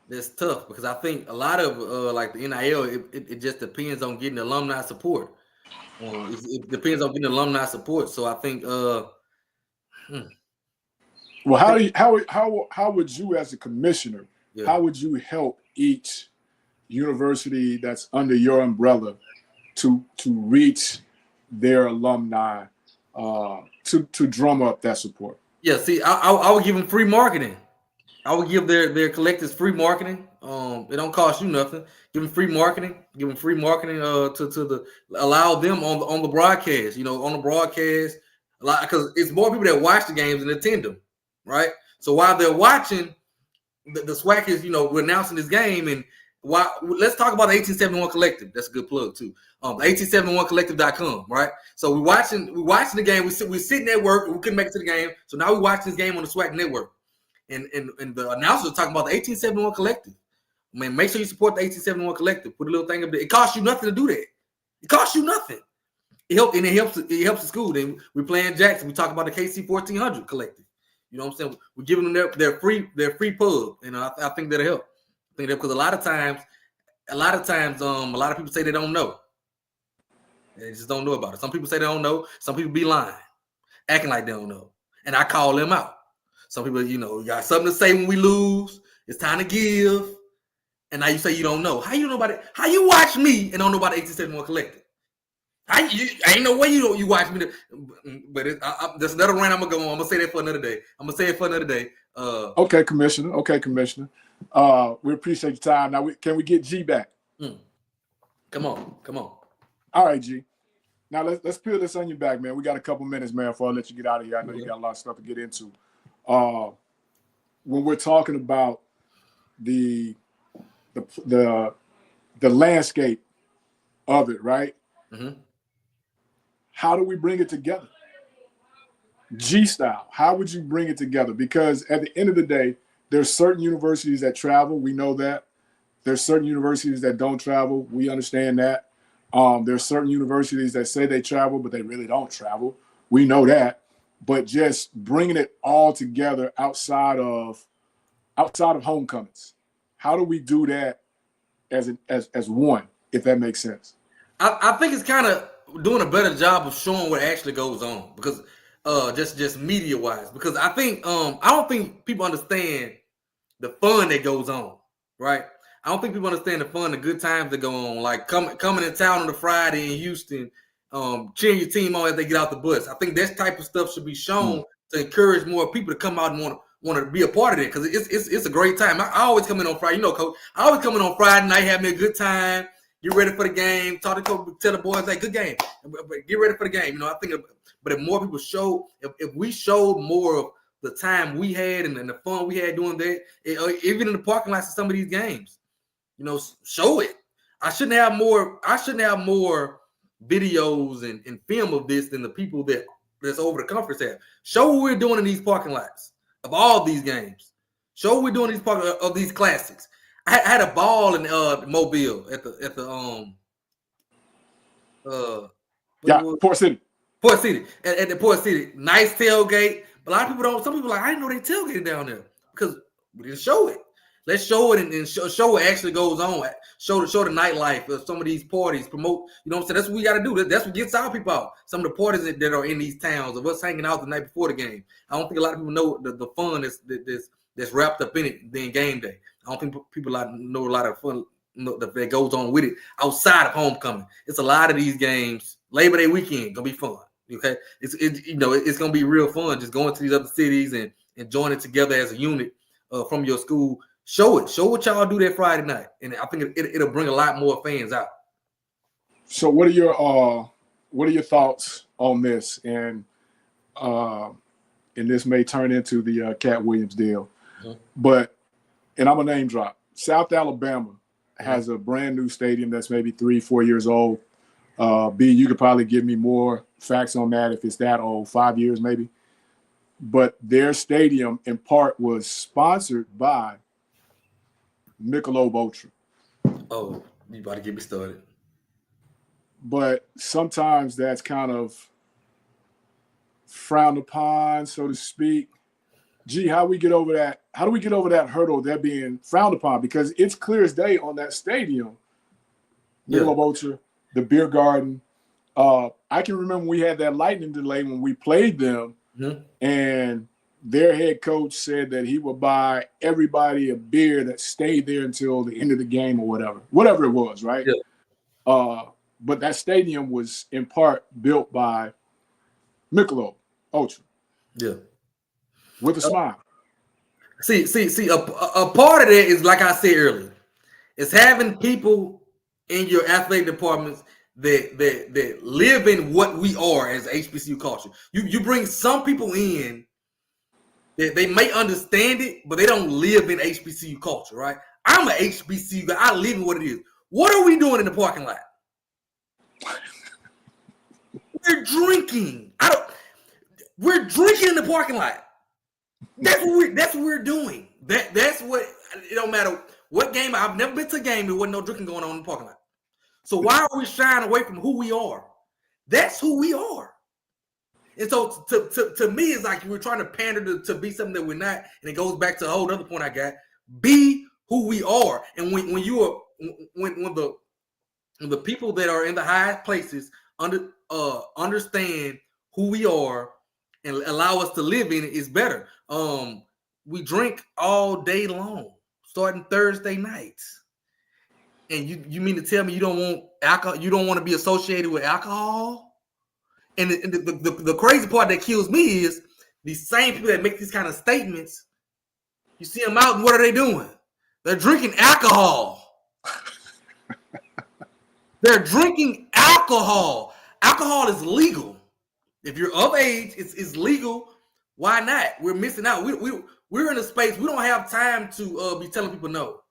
That's tough because I think a lot of like the NIL, it just depends on getting alumni support. It depends on getting alumni support. So I think Well, how would you as a commissioner, how would you help each university that's under your umbrella to reach their alumni to drum up that support? Yeah, see, I would give them free marketing. I would give their collectives free marketing. It don't cost you nothing. Give them free marketing. Give them free marketing to allow them on the broadcast. On the broadcast, because it's more people that watch the games than attend them, right? So while they're watching, the SWAC is we're announcing this game, and let's talk about the 1871 Collective. That's a good plug too. 1871collective.com, right? So we're watching the game. We're sitting at work. We couldn't make it to the game, so now we're watching this game on the SWAC network. And the announcers are talking about the 1871 Collective. Man, make sure you support the 1871 Collective. Put a little thing up there. It costs you nothing to do that. It costs you nothing. It helps the school. Then we're playing Jackson. We talk about the KC 1400 Collective. You know what I'm saying? We're giving them their free pub. I think that'll help. I think that because a lot of times, a lot of people say they don't know. They just don't know about it. Some people say they don't know. Some people be lying, acting like they don't know. And I call them out. Some people, you got something to say when we lose. It's time to give. And now you say you don't know. How you know about it? How you watch me and don't know about the 1871 Collective? Ain't no way you watch me. But there's another rant I'm going to go on. I'm going to say that for another day. Okay, Commissioner. We appreciate your time. Now, can we get G back? Come on. All right, G. Now, let's peel this onion back, man. We got a couple minutes, man, before I let you get out of here. I know you got a lot of stuff to get into. When we're talking about the landscape of it, right? Mm-hmm. How do we bring it together? G style. How would you bring it together? Because at the end of the day, there's certain universities that travel. We know that. There's certain universities that don't travel. We understand that. There's certain universities that say they travel, but they really don't travel. We know that. But just bringing it all together outside of homecomings, how do we do that as one, if that makes sense? I think it's kind of doing a better job of showing what actually goes on, because just media wise, because I don't think people understand the fun that goes on, right? I don't think people understand the fun, the good times that go on, like coming in town on a Friday in Houston, cheering your team on as they get out the bus. I think that type of stuff should be shown to encourage more people to come out and want to be a part of it, because it's a great time. I always come in on Friday, Coach. I always come in on Friday night, have me a good time, get ready for the game, talk to Coach, tell the boys, hey, good game, but get ready for the game. I think, but if more people if we showed more of the time we had and the fun we had doing that, even in the parking lots of some of these games, show it. I shouldn't have more videos and film of this than the people that's over the conference have. Show what we're doing in these parking lots of all these games. Show what we're doing in these of these classics. I had a ball in Mobile at the Port City. At the Port City. Nice tailgate. But a lot of people don't. Some people are like, I didn't know they tailgated down there, because we didn't show it. Let's show it and show what actually goes on. Show the nightlife of some of these parties. Promote, what I'm saying? That's what we got to do. That's what gets our people out. Some of the parties that are in these towns, of us hanging out the night before the game. I don't think a lot of people know the fun that's wrapped up in it than game day. I don't think people know a lot of fun that goes on with it outside of homecoming. It's a lot of these games. Labor Day weekend gonna be fun. Okay, it's gonna be real fun just going to these other cities and joining together as a unit from your school. Show what y'all do that Friday night, and I think it'll bring a lot more fans out. So, what are your thoughts on this? And this may turn into the Cat Williams deal, but I'm a name drop. South Alabama has a brand new stadium that's maybe 3-4 years old. B, you could probably give me more facts on that if it's that old, 5 years maybe. But their stadium in part was sponsored by Michelob Ultra. Oh, you about to get me started. But sometimes that's kind of frowned upon, so to speak. Gee, how do we get over that? How do we get over that hurdle, that being frowned upon? Because it's clear as day on that stadium, Michelob Ultra, the beer garden. I can remember we had that lightning delay when we played them, and their head coach said that he would buy everybody a beer that stayed there until the end of the game or whatever it was, right? Yeah. but that stadium was in part built by Michelob Ultra. Yeah. With a smile. See, a part of that is, like I said earlier, it's having people in your athletic departments that live in what we are as HBCU culture. You bring some people in that they may understand it, but they don't live in HBCU culture, right? I'm an HBCU guy. I live in what it is. What are we doing in the parking lot? We're drinking. We're drinking in the parking lot. That's what we're doing. That's what, it don't matter what game. I've never been to a game there wasn't no drinking going on in the parking lot. So why are we shying away from who we are? That's who we are. And so to me, it's like we're trying to pander to be something that we're not. And it goes back to a whole other point I got. Be who we are. And when the people that are in the highest places understand who we are and allow us to live in it, is better. We drink all day long, starting Thursday nights. And you mean to tell me you don't want alcohol? You don't want to be associated with alcohol? And the crazy part that kills me is these same people that make these kind of statements. You see them out, and what are they doing? They're drinking alcohol. They're drinking alcohol. Alcohol is legal. If you're of age, it's legal. Why not? We're missing out. We're in a space we don't have time to be telling people no.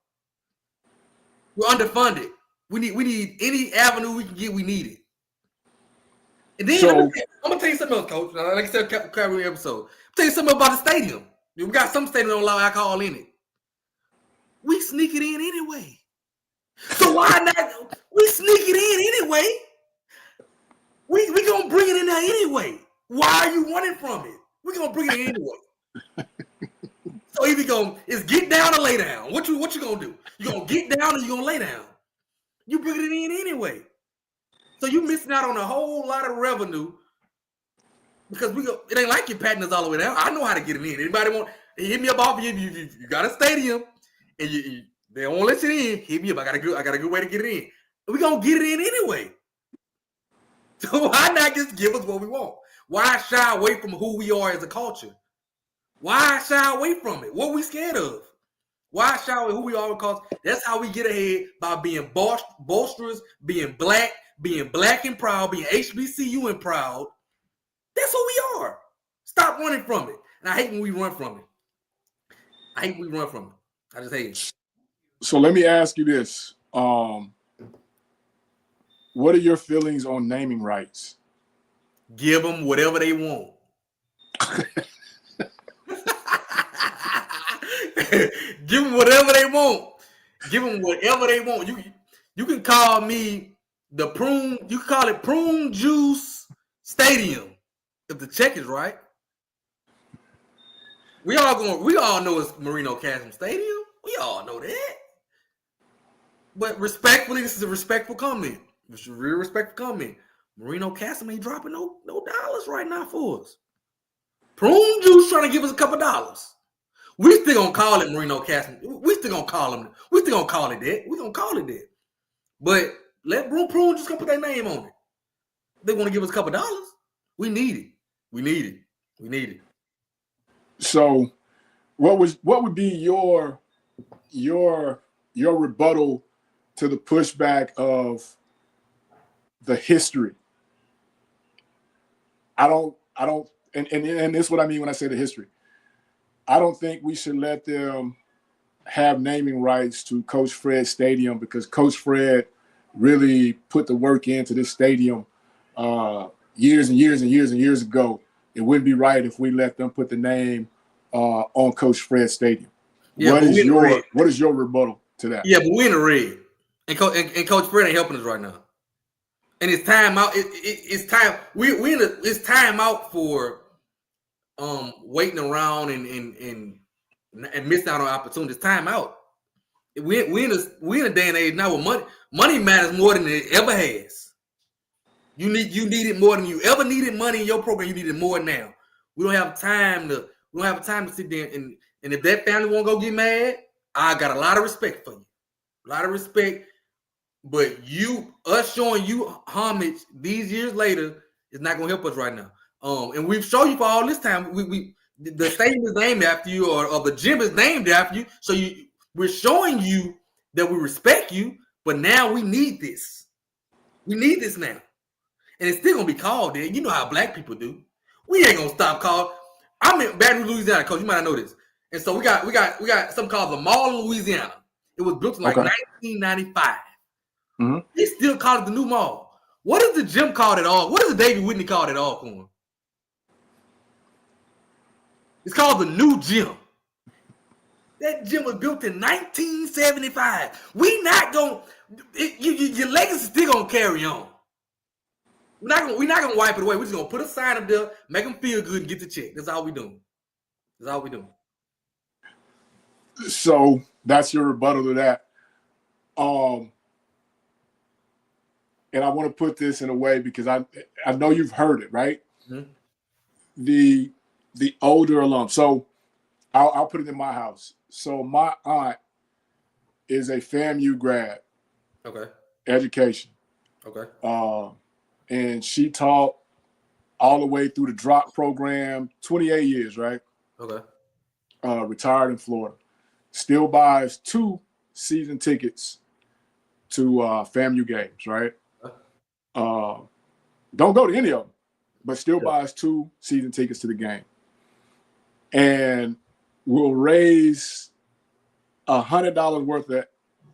We're underfunded. We need any avenue we can get. We need it. And then I'm gonna tell you something else, Coach. Like I said, every episode. I'll tell you something about the stadium. We got some stadiums that don't allow alcohol in it. We sneak it in anyway. So why not? We sneak it in anyway. We gonna bring it in there anyway. Why are you running from it? We gonna bring it in anyway. So either is get down or lay down. What you gonna do? You gonna get down or you gonna lay down? You bring it in anyway. So you missing out on a whole lot of revenue because it ain't like you're patting us all the way down. I know how to get it in. Anybody want hit me up off you got a stadium and they don't let you in. Hit me up. I got a good way to get it in. We gonna get it in anyway. So why not just give us what we want? Why shy away from who we are as a culture? Why shy away from it? What are we scared of? Why shy away who we are? Because that's how we get ahead, by being boisterous, being black and proud, being HBCU and proud. That's who we are. Stop running from it. And I hate when we run from it. I just hate it. So let me ask you this. What are your feelings on naming rights? Give them whatever they want. Give them whatever they want. Give them whatever they want. You can call me the prune. You can call it Prune Juice Stadium if the check is right. We all know it's Marino Chasm Stadium. We all know that. But respectfully, this is a respectful comment. It's a real respectful comment. Marino Chasm ain't dropping no dollars right now for us. Prune Juice trying to give us a couple dollars. We still gonna call it Marino Chasm. We still gonna call him. We still gonna call it that. We gonna call it that. But let Prune just come put their name on it. They want to give us a couple dollars. We need it. So, what would be your rebuttal to the pushback of the history? I don't, and this is what I mean when I say the history. I don't think we should let them have naming rights to Coach Fred Stadium, because Coach Fred really put the work into this stadium years and years ago. It wouldn't be right if we let them put the name on Coach Fred Stadium. Yeah, what is your rebuttal to that? Yeah, but we're in the red, and Coach Fred ain't helping us right now. And it's time out. It's time. It's time out for waiting around and missing out on opportunities. Time out. We're in a day and age now where money matters more than it ever has. You need it more than you ever needed money in your program. You need it more now. We don't have time to sit there and if that family won't go get mad, I got a lot of respect for you. A lot of respect. But us showing you homage these years later is not gonna help us right now. And we've shown you for all this time. The stadium is named after you, or the gym is named after you. So we're showing you that we respect you, but now we need this. We need this now. And it's still gonna be called there. You know how black people do. We ain't gonna stop calling. I'm in Baton Rouge, Louisiana, Coach. You might not know this. And so we got something called the Mall of Louisiana. It was built in like 1995. Mm-hmm. They still call it the new mall. What is the gym called at all? What is the David Whitney called at Alcorn? It's called the new gym. That gym was built in 1975. We not gonna your legacy still gonna carry on. We're not gonna wipe it away. We're just gonna put a sign up there, make them feel good, and get the check. That's all we doing. That's all we doing. So that's your rebuttal to that. And I want to put this in a way because I know you've heard it, right? Mm-hmm. The older alum. So I'll put it in my house. So my aunt is a FAMU grad. Okay. Education. Okay. And she taught all the way through the drop program, 28 years, right? Okay. Retired in Florida. Still buys 2 season tickets to FAMU games, right? Don't go to any of them, but still buys 2 season tickets to the game. And will raise $100 worth of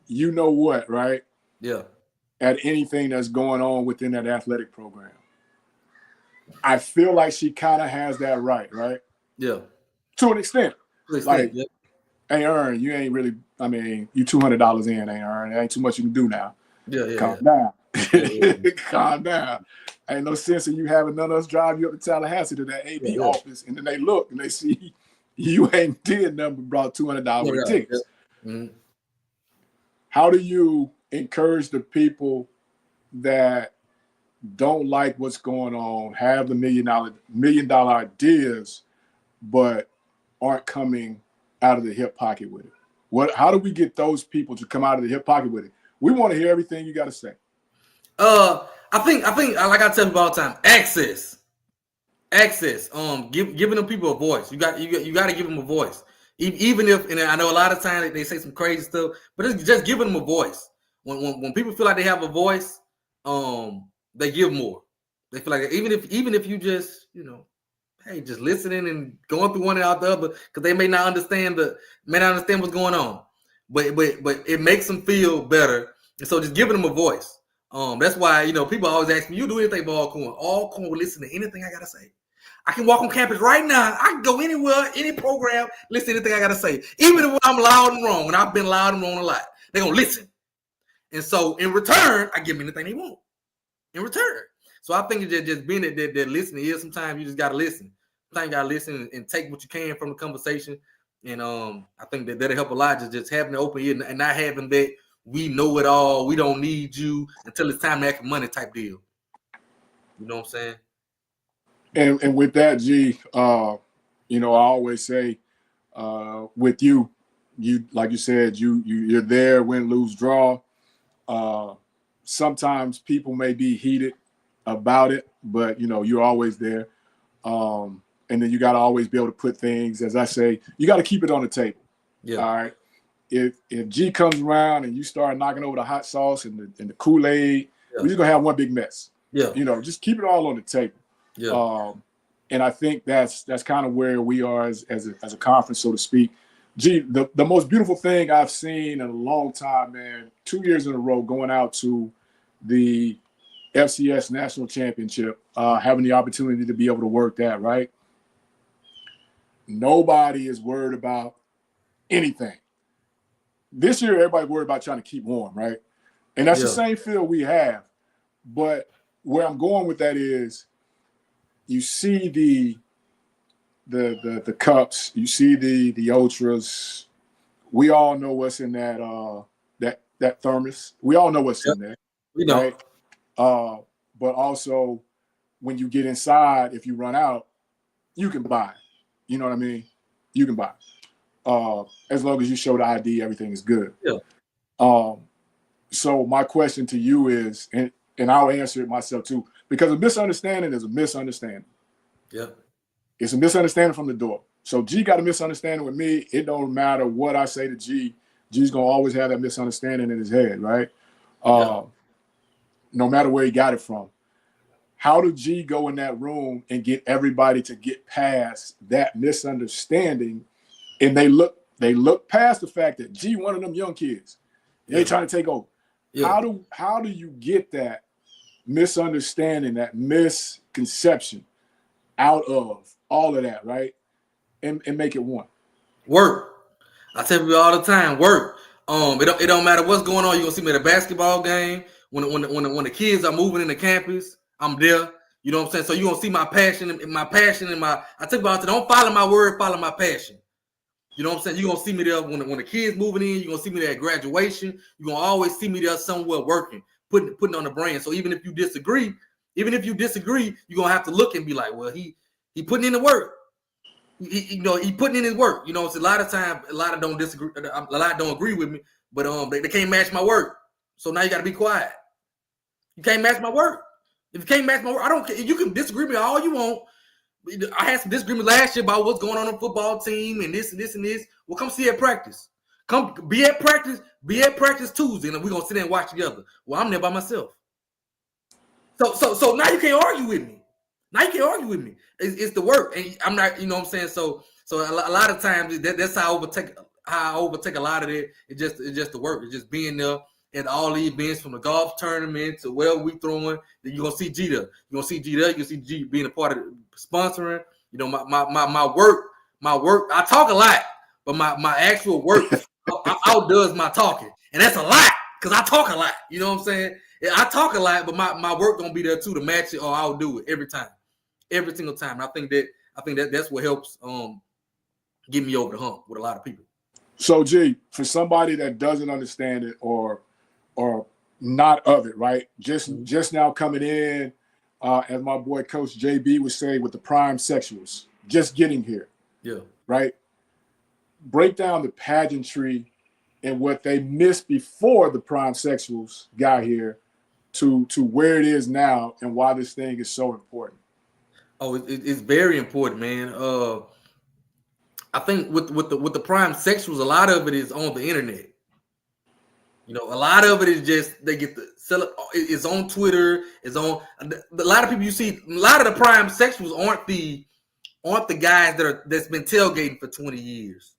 you know what, right? Yeah. At anything that's going on within that athletic program. I feel like she kind of has that right? Yeah. To an extent. Like, yeah. Hey, Ern, you ain't really, I mean, you $200 in, ain't Ern? There ain't too much you can do now. Yeah. Calm down. Calm down. Ain't no sense in you having none of us drive you up to Tallahassee to that AP office, and then they look and they see you ain't did nothing but brought $200 worth of tickets. Yeah. Mm-hmm. How do you encourage the people that don't like what's going on, have the $1 million ideas, but aren't coming out of the hip pocket with it? How do we get those people to come out of the hip pocket with it? We want to hear everything you got to say. I think, like I tell people all the time, access. Giving them people a voice. You got to give them a voice. Even if, and I know a lot of times they say some crazy stuff, but it's just giving them a voice. When people feel like they have a voice, they give more. They feel like even if you just, hey, just listening and going through one and out the other, because they may not understand what's going on, but it makes them feel better. And so just giving them a voice. That's why people always ask me, "You do anything for Alcorn?" Alcorn will listen to anything I gotta say. I can walk on campus right now. I can go anywhere, any program, listen to anything I gotta say, even if I'm loud and wrong. And I've been loud and wrong a lot. They're gonna listen. And so in return, I give them anything they want. In return. So I think it's just being that listening is sometimes you just gotta listen. Sometimes you gotta listen and take what you can from the conversation. And I think that'll help a lot, just having an open ear and not having that we know it all, we don't need you until it's time to act money type deal. You know what I'm saying? And with that, G, I always say, with you like you said, you're there, win, lose, draw. Sometimes people may be heated about it, but you're always there. And then you got to always be able to put things, as I say, you got to keep it on the table. Yeah. All right. If G comes around and you start knocking over the hot sauce and the Kool-Aid, we're just gonna have one big mess. Yeah. Just keep it all on the table. Yeah. And I think that's kind of where we are as a conference, so to speak. G, the most beautiful thing I've seen in a long time, man, 2 years in a row going out to the FCS National Championship, having the opportunity to be able to work that, right? Nobody is worried about anything. This year, everybody's worried about trying to keep warm, right? And that's the same feel we have. But where I'm going with that is you see the cups, you see the ultras. We all know what's in that thermos. We all know what's in there. We know. Right? But also when you get inside, if you run out, you can buy. You know what I mean? You can buy. As long as you show the ID, everything is good. Yeah. So my question to you is, and I'll answer it myself too, because a misunderstanding is a misunderstanding. Yeah. It's a misunderstanding from the door. So G got a misunderstanding with me. It don't matter what I say to G. G's going to always have that misunderstanding in his head, right? No matter where he got it from. How did G go in that room and get everybody to get past that misunderstanding? And they look past the fact that G, one of them young kids, they trying to take over. Yeah. How do you get that misunderstanding, that misconception out of all of that, right? And make it one. Work. I tell people all the time, work. It don't matter what's going on. You're gonna see me at a basketball game. When the kids are moving in the campus, I'm there. You know what I'm saying? So you're gonna see my passion and my I tell people, don't follow my word, follow my passion. You know what I'm saying? You're gonna see me there when the kids moving in, you're gonna see me there at graduation, you're gonna always see me there somewhere working, putting on the brand. So even if you disagree, you're gonna have to look and be like, well, he putting in the work. He putting in his work. You know, it's a lot of times, a lot don't disagree, a lot don't agree with me, but they can't match my work. So now you gotta be quiet. You can't match my work. If you can't match my work, I don't care. You can disagree with me all you want. I had some disagreement last year about what's going on the football team and this and this and this. Well, come see at practice. Come be at practice Tuesday, and we're gonna sit there and watch together. Well, I'm there by myself. So now you can't argue with me. It's the work, and I'm not. You know what I'm saying? So a lot of times that's how I overtake a lot of it. It's just the work. It's just being there at all the events, from the golf tournament to wherever we throwing. Then you're gonna see G there. You're gonna see G there. You can see G being a part of sponsoring. You know, my work. I talk a lot, but my actual work outdoes my talking, and that's a lot because I talk a lot. You know what I'm saying? I talk a lot, but my work gonna be there too to match it, or I'll do it every single time. And I think that's what helps get me over the hump with a lot of people. So G, for somebody that doesn't understand it or not of it, right? Just now coming in, as my boy Coach JB would say, with the prime sexuals, just getting here. Yeah. Right? Break down the pageantry and what they missed before the prime sexuals got here to where it is now, and why this thing is so important. Oh, it's very important, man. I think with the prime sexuals, a lot of it is on the internet. You know, a lot of it is just they get the sell it. It's on Twitter. It's on a lot of people you see. A lot of the prime sexuals aren't the guys that's been tailgating for 20 years.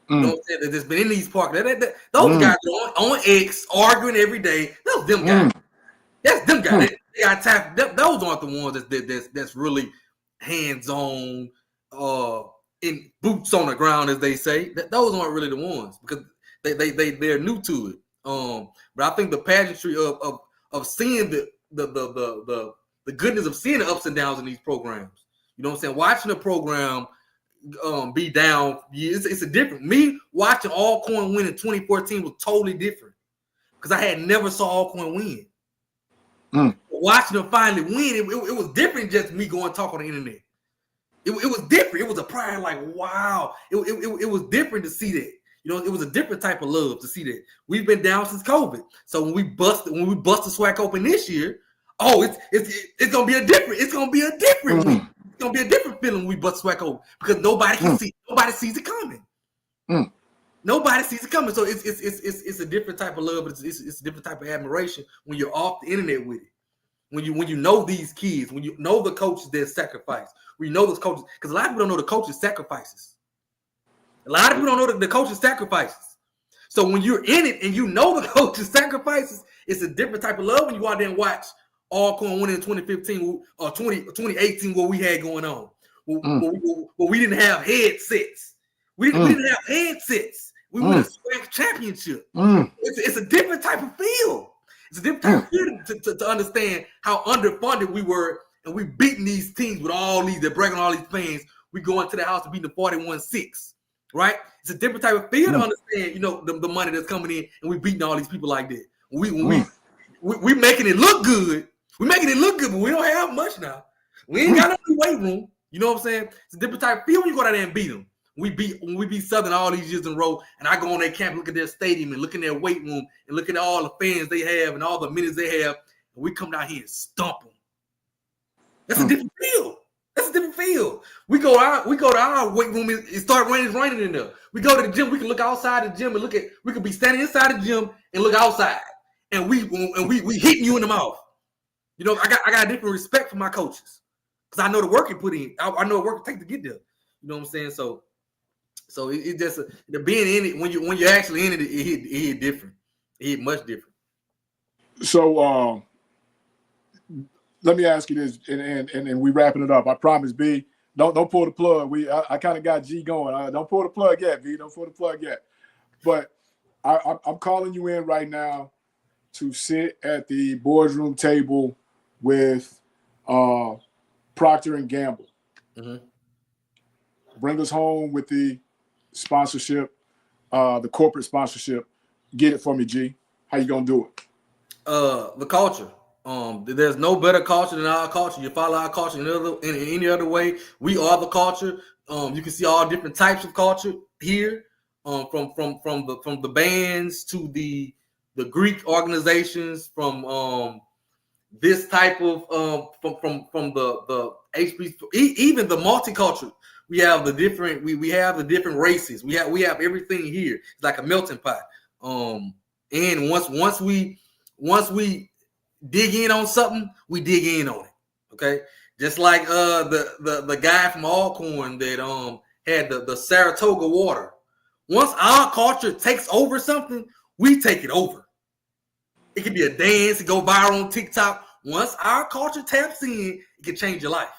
You know what I'm saying? That's been in these parks. Those guys are on X arguing every day. Those them guys. That's them guys. They got time. Those aren't the ones that's really hands-on, in boots on the ground, as they say. Those aren't really the ones because they're new to it. But I think the pageantry of seeing the goodness of seeing the ups and downs in these programs. You know what I'm saying? Watching a program be down, it's a different. Me watching Alcorn win in 2014 was totally different because I had never saw Alcorn win. Watching them finally win, it was different. Just me going talk on the internet. It was different. It was a pride, like wow. It was different to see that. You know, it was a different type of love to see that. We've been down since COVID. So when we bust the SWAC open this year, it's gonna be a different. It's gonna be a different week. It's gonna be a different feeling when we bust SWAC open because nobody can see. Nobody sees it coming. Nobody sees it coming. So it's a different type of love, but it's a different type of admiration when you're off the internet with it. When you know these kids, when you know the coaches that sacrifice, when you know those coaches, because a lot of people don't know the coaches' sacrifices. A lot of people don't know the coaches' sacrifices. So when you're in it and you know the coaches' sacrifices, it's a different type of love when you go out there and watch Alcorn win in 2015 or 2018, what we had going on. Well, we didn't have headsets. We didn't have headsets. We won a SWAC championship. It's a different type of feel. It's a different type of feel to understand how underfunded we were, and we beating these teams with all these, they're breaking all these fans. We go into the house to beat the 41-6, right? It's a different type of feel to understand, you know, the money that's coming in, and we beating all these people like that. We making it look good. We're making it look good, but we don't have much now. We ain't got no weight room. You know what I'm saying? It's a different type of feel when you go out there and beat them. when we beat Southern all these years in a row, and I go on their camp, look at their stadium, and look in their weight room, and look at all the fans they have and all the minutes they have, and we come down here and stomp them. That's a different feel. That's a different feel. We go to our weight room and it start raining in there. We go to the gym. We can look outside the gym and we could be standing inside the gym and look outside, and we hitting you in the mouth. You know, I got a different respect for my coaches because I know the work you put in. I know the work it takes to get there. You know what I'm saying? So it just the being in it when you're actually in it, it hit different. It hit much different. So let me ask you this, and we wrapping it up. I promise, B. Don't pull the plug. I kind of got G going. Don't pull the plug yet, B. Don't pull the plug yet. But I'm calling you in right now to sit at the boardroom table with Procter and Gamble. Mm-hmm. Bring us home with the sponsorship, the corporate sponsorship. Get it for me, G. How you gonna do it? The culture. There's no better culture than our culture. You follow our culture in any other way. We are the culture. You can see all different types of culture here, from the bands to the Greek organizations, from this type of from the HBCU, even the multicultural. We have the different we have the different races. We have everything here. It's like a melting pot. And once we dig in on something, we dig in on it. Okay, just like the guy from Alcorn that had the Saratoga water. Once our culture takes over something, we take it over. It can be a dance, it go viral on TikTok. Once our culture taps in, it can change your life.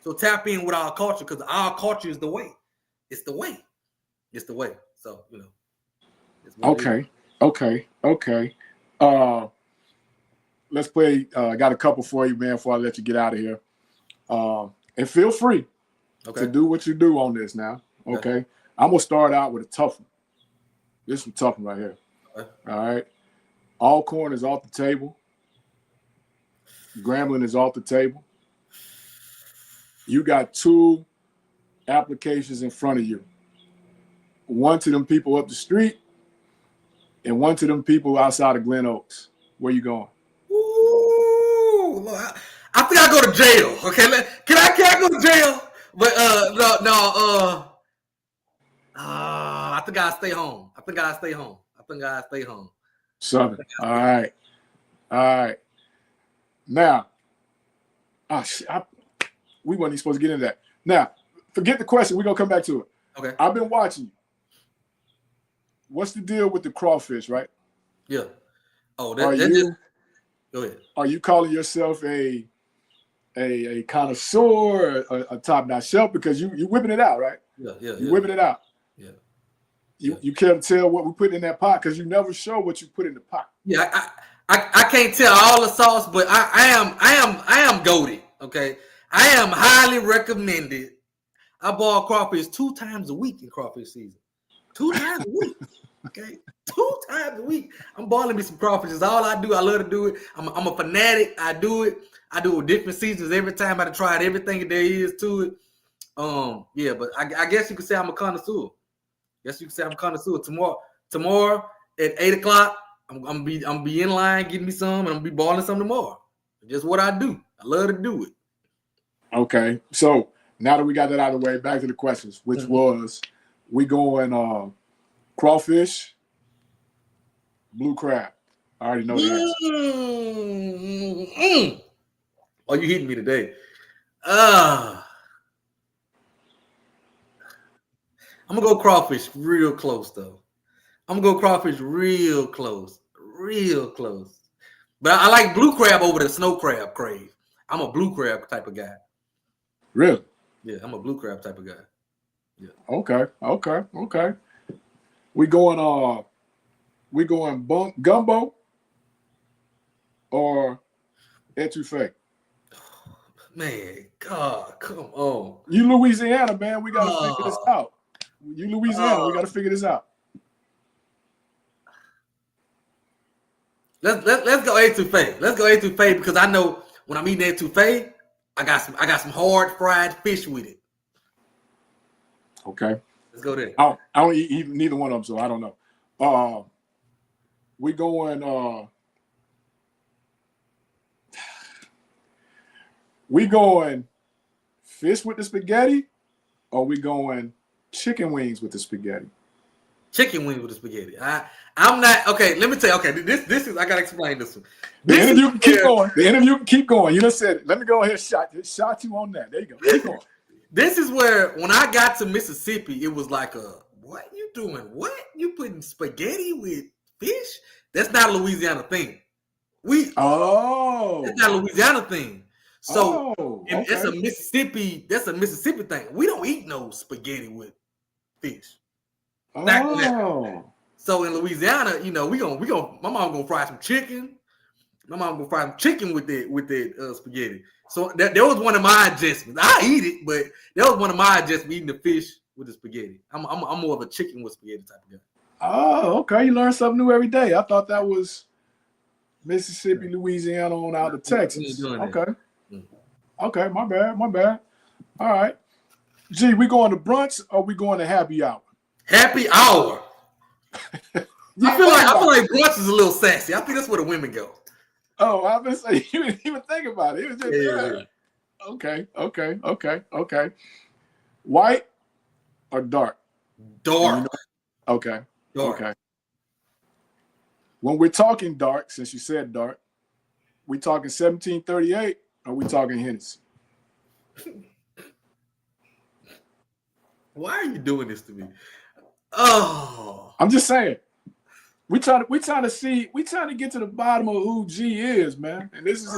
So tap in with our culture because our culture is the way. It's the way. It's the way. So you know. Okay. Let's play. I got a couple for you, man, before I let you get out of here. And feel free to do what you do on this now. Okay. I'm going to start out with a tough one. This is a tough one right here. Okay. All right. Alcorn is off the table. Grambling is off the table. You got two applications in front of you. One to them people up the street and one to them people outside of Glen Oaks. Where you going? Ooh, I think I go to jail. Okay, can I go to jail? But I think I stay home. I think I stay home. Southern. All right. Now, we weren't even supposed to get into that. Now, forget the question. We're gonna come back to it. Okay. I've been watching you. What's the deal with the crawfish, right? Yeah. Oh, go ahead. Are you calling yourself a connoisseur, a top-notch chef? Because you whipping it out, right? Yeah. You whipping it out. Yeah. You can't tell what we put in that pot because you never show what you put in the pot. Yeah, I can't tell all the sauce, but I am goated. Okay, I am highly recommended. I boil crawfish 2 times a week in crawfish season. 2 times a week. Okay, 2 times a week. I'm boiling me some crawfish. It's all I do. I love to do it. I'm a fanatic. I do it. I do it different seasons every time. I tried everything there is to it. Yeah, but I guess you could say I'm a connoisseur. Tomorrow at 8:00, I'm be in line getting me some, and I'm be balling some tomorrow. Just what I do. I love to do it. Okay, so now that we got that out of the way, back to the questions, which was we going crawfish, blue crab. I already know the answer. Oh, you hitting me today? I'm gonna go crawfish real close though. Real close. But I like blue crab over the snow crab crave. I'm a blue crab type of guy. Really? Yeah, I'm a blue crab type of guy. Yeah. Okay. We going gumbo or etouffee? Man, God, come on. You Louisiana, man. We gotta figure this out. We gotta figure this out. Let's go etouffee. Let's go etouffee because I know when I'm eating etouffee, I got some hard fried fish with it. Okay. Let's go there. I don't eat neither one of them, so I don't know. We going fish with the spaghetti, or we going chicken wings with the spaghetti? Chicken wings with the spaghetti. I'm not okay. Let me tell you. Okay, this is I gotta explain this one. The interview can keep going. The interview can keep going. You just said it. Let me go ahead and shot you on that. There you go. Keep going. This is where when I got to Mississippi, it was like what you doing? What you putting spaghetti with fish? That's not a Louisiana thing. That's not a Louisiana thing. So okay. That's a Mississippi thing. We don't eat no spaghetti with fish. So in Louisiana, you know, we gonna my mom gonna fry some chicken. My mom gonna fry some chicken with that spaghetti. So that was one of my adjustments. I eat it, but that was one of my adjustments, eating the fish with the spaghetti. I'm more of a chicken with spaghetti type of guy. Oh, okay. You learn something new every day. I thought that was Mississippi, Louisiana, on out to Texas. Okay. Okay, my bad. All right. Gee, we going to brunch or we going to happy hour? Happy hour. I feel like brunch is a little sassy. I think that's where the women go. Oh, I was gonna say you didn't even think about it. It was just Okay. White or dark? Dark. Okay. Dark. Okay. When we're talking dark, since you said dark, we talking 1738 or we talking Hennessy? Why are you doing this to me? Oh, I'm just saying. We trying to get to the bottom of who G is, man. And this is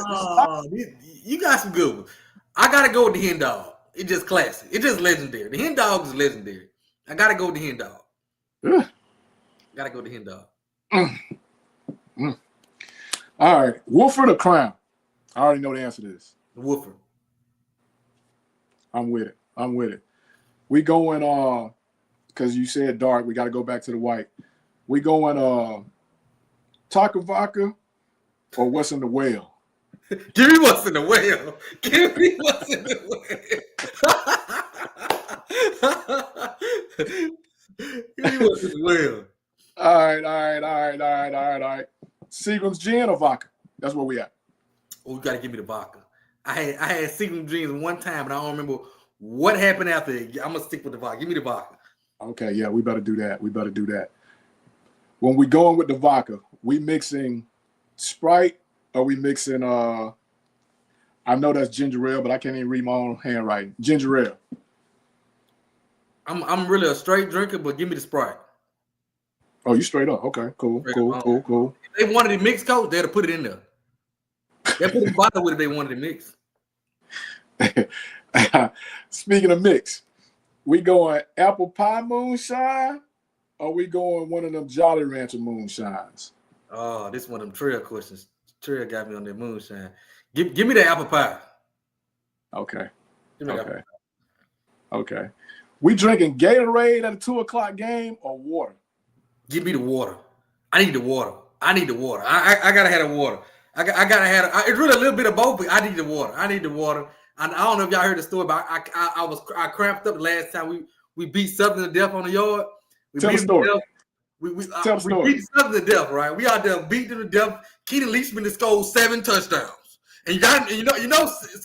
you got some good ones. I gotta go with the hen dog. It's just classic. It's just legendary. The hen dog is legendary. I gotta go with the hen dog. Gotta go with the hen dog. All right, Wolford or Crown? I already know the answer to this. Wolford. I'm with it. We going because you said dark. We got to go back to the white. We going Taco Vodka or what's in the whale? Give me what's in the whale. Give me what's in the whale. Give me what's in the whale. All right. Seagram's gin or vodka? That's where we at. Oh, you got to give me the vodka. I had Seagram's gin one time, and I don't remember what happened after it. I'm going to stick with the vodka. Give me the vodka. Okay, yeah, we better do that. When we going with the vodka, we mixing Sprite or we mixing I know that's ginger ale, but I can't even read my own handwriting. Ginger ale. I'm really a straight drinker, but give me the Sprite. Oh, you straight up. Okay, cool. If they wanted it mixed, Coach, they'd have put it in there. They put the bottle with it. They wanted it mixed. Speaking of mix, we going apple pie moonshine or we going one of them Jolly Rancher moonshines? Oh, this is one of them trail questions. Trail got me on that moonshine. Give me the apple pie. Okay. Give me the apple pie. Okay. We drinking Gatorade at a 2:00 game or water? Give me the water. I need the water. I gotta have the water. I gotta have it. It's really a little bit of both, but I need the water. I don't know if y'all heard the story, but I cramped up the last time we beat Southern to death on the yard. Tell the story. We beat Southern to death, right? We out there beat them to death. Keenan Leachman has scored 7 touchdowns. And you know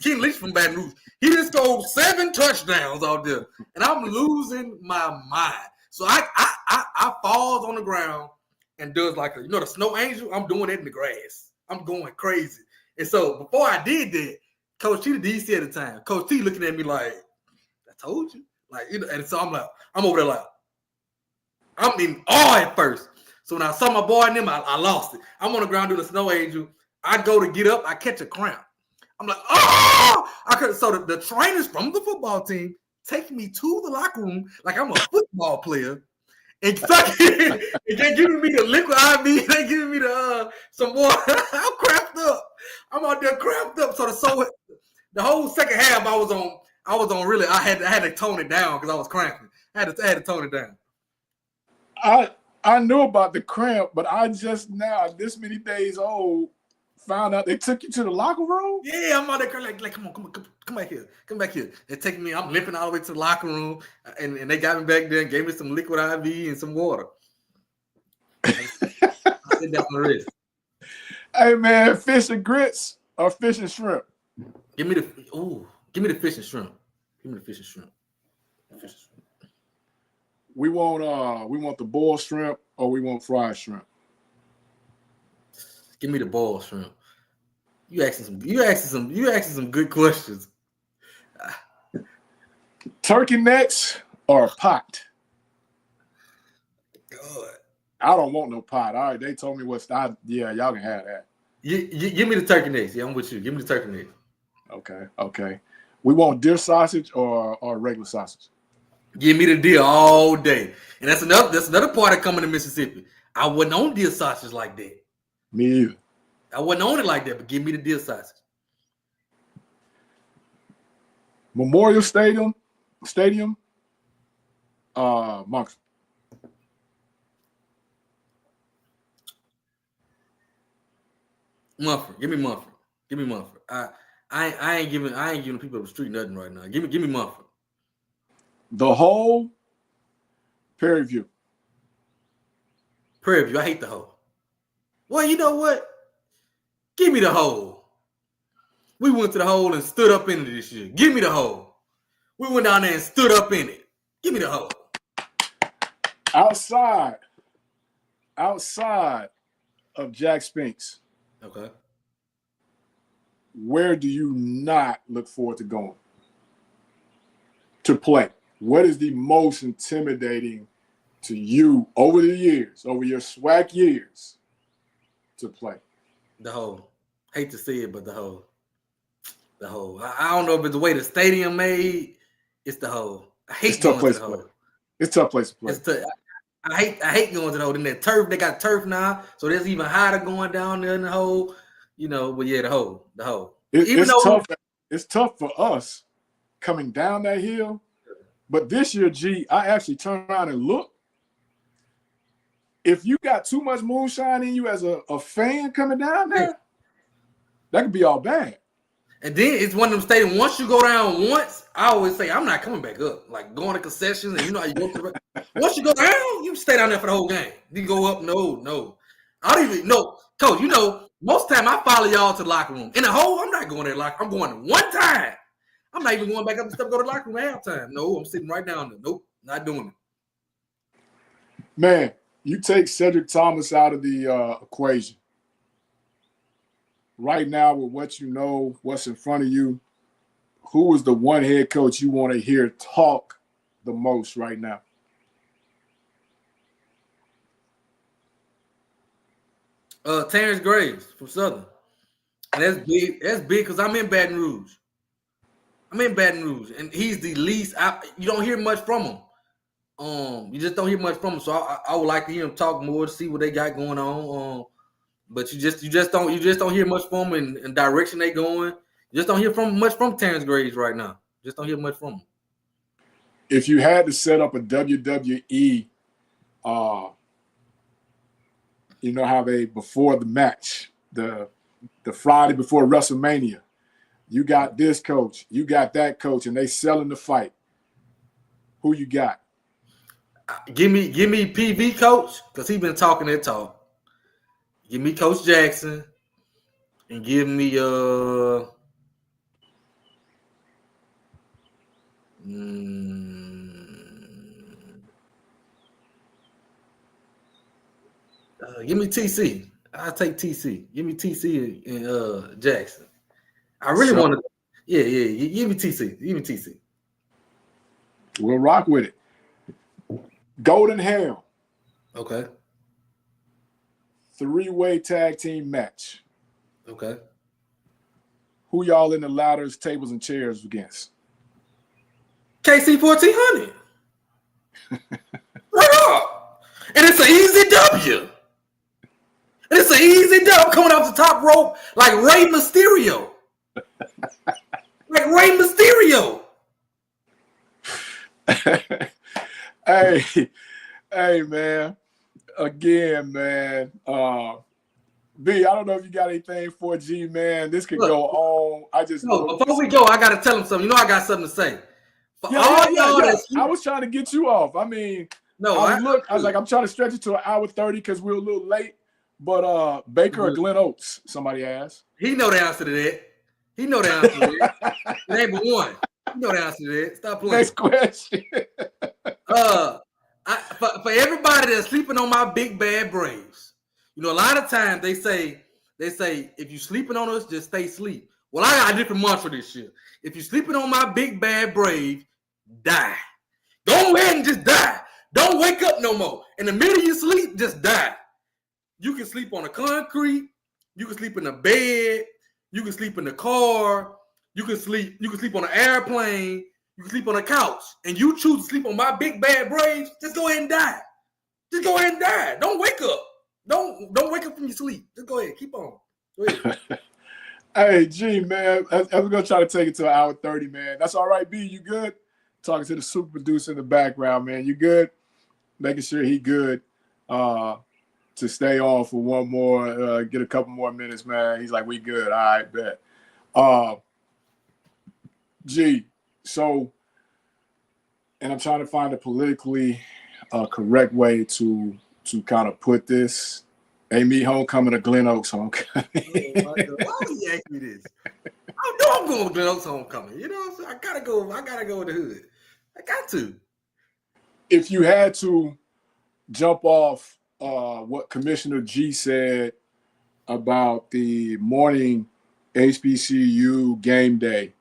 Keenan Leachman from Baton Rouge. He just scored 7 touchdowns out there. And I'm losing my mind. So I falls on the ground and does like the snow angel. I'm doing it in the grass. I'm going crazy. And so before I did that, Coach T, the DC at the time, Coach T looking at me like, I told you. And so I'm over there like, I'm in awe at first. So when I saw my boy in them, I lost it. I'm on the ground doing the snow angel. I go to get up, I catch a cramp. I'm like, oh! So the trainers from the football team take me to the locker room like I'm a football player. And they're giving me the liquid IV. They're giving me some water. I'm cramped up. I'm out there cramped up. So the whole second half, I was on really. I had to tone it down because I was cramping. I had to tone it down. I knew about the cramp, but I just now this many days old Found out they took you to the locker room? Yeah, I'm out there like come back here. They're taking me. I'm limping all the way to the locker room, and they got me back there and gave me some liquid IV and some water. I sit down on the wrist. Hey man, fish and grits or fish and shrimp? Give me the fish and shrimp. Give me the fish and shrimp. We want the boiled shrimp or we want fried shrimp. Give me the boiled shrimp. You asking some good questions. Turkey necks or pot? God. I don't want no pot. All right, they told me what's y'all can have that. Give me the turkey necks. Yeah, I'm with you. Give me the turkey necks. Okay. We want deer sausage or regular sausage. Give me the deer all day. And that's another part of coming to Mississippi. I wasn't on deer sausage like that. Me either. I wasn't on it like that, but give me the deer sausage. Memorial Stadium, Monk's. Mumford. Give me Mumford. I ain't giving people up the street nothing right now. Give me Mumford. The whole Prairie View. Prairie View. I hate the hole. Well, you know what? Give me the hole. We went to the hole and stood up in it this year. Give me the hole. We went down there and stood up in it. Give me the hole. Outside of Jack Spinks. Okay. Where do you not look forward to going to play? What is the most intimidating to you over the years, over your SWAC years, to play? The hole. Hate to see it, but the hole. The hole. I don't know if it's the way the stadium made. It's the hole. I hate going to the hole. It's a tough place to play. I hate going to the hole. In that turf, they got turf now, so there's even harder going down there in the hole. You know, but yeah, the hole. It's tough for us coming down that hill. But this year, G, I actually turned around and looked. If you got too much moonshine in you as a fan coming down there, that could be all bad. And then it's one of them stadiums. Once you go down once, I always say I'm not coming back up. Like going to concessions, and you know how you go to. Once you go down, you stay down there for the whole game. You go up, no. I don't even know, Coach. You know, most of the time I follow y'all to the locker room. In the hole, I'm not going to the locker. I'm going one time. I'm not even going back up and stuff. Go to the locker room at halftime. No, I'm sitting right down there. Nope, not doing it. Man, you take Cedric Thomas out of the equation. Right now, with what you know, what's in front of you, who is the one head coach you want to hear talk the most right now? Terrence Graves from Southern. And that's big. That's big because I'm in Baton Rouge. And he's the least. You don't hear much from him. You just don't hear much from him. So I would like to hear him talk more to see what they got going on. But you just don't hear much from him in direction they going. You just don't hear much from Terrence Graves right now. Just don't hear much from him. If you had to set up a WWE, you know how they before the match, the Friday before WrestleMania, you got this coach, you got that coach, and they selling the fight. Who you got? Give me PV coach because he been talking that talk. Give me Coach Jackson and give me give me TC. I'll take TC. Give me TC and Jackson. I really want to. Yeah. Give me TC. We'll rock with it. Golden Helm. Okay. 3-way tag team match. Okay. Who y'all in the ladders, tables, and chairs against? KC 1400. Right up. And it's an easy W. And it's an easy dub coming off the top rope like Rey Mysterio. Hey, man. Again, man. B, I don't know if you got anything for G, man. This could go on. I just know. Before we go, I got to tell him something. You know, I got something to say. For all y'all I was trying to get you off. I mean, I was like, I'm trying to stretch it to an hour 30 because we're a little late. But Baker or Glen Oaks? Somebody asked. He know the answer to that. He know the answer to that. Name one. You know the answer to that. Stop playing. Next question. For everybody that's sleeping on my big bad Braves, you know, a lot of times they say if you sleeping on us, just stay asleep. Well, I got a different mantra this year. If you sleeping on my big bad Braves, die. Go ahead and just die. Don't wake up no more. In the middle of your sleep, just die. You can sleep on the concrete. You can sleep in the bed. You can sleep in the car. You can sleep on an airplane. You can sleep on a couch. And you choose to sleep on my big bad Braves, just go ahead and die. Just go ahead and die. Don't wake up. Don't wake up from your sleep. Just go ahead. Keep on. Go ahead. Hey, G, man. I'm going to try to take it to an hour 30, man. That's all right, B. You good? Talking to the super producer in the background, man. You good? Making sure he good. To stay on for one more, get a couple more minutes, man. He's like, we good. All right, bet. G, so, and I'm trying to find a politically correct way to kind of put this. Hey, me homecoming or Glen Oaks homecoming? Why would you ask me this? I know I'm going to Glen Oaks homecoming. You know what I'm saying? I gotta go with the hood. I got to. If you had to jump off what Commissioner G said about the morning HBCU game day,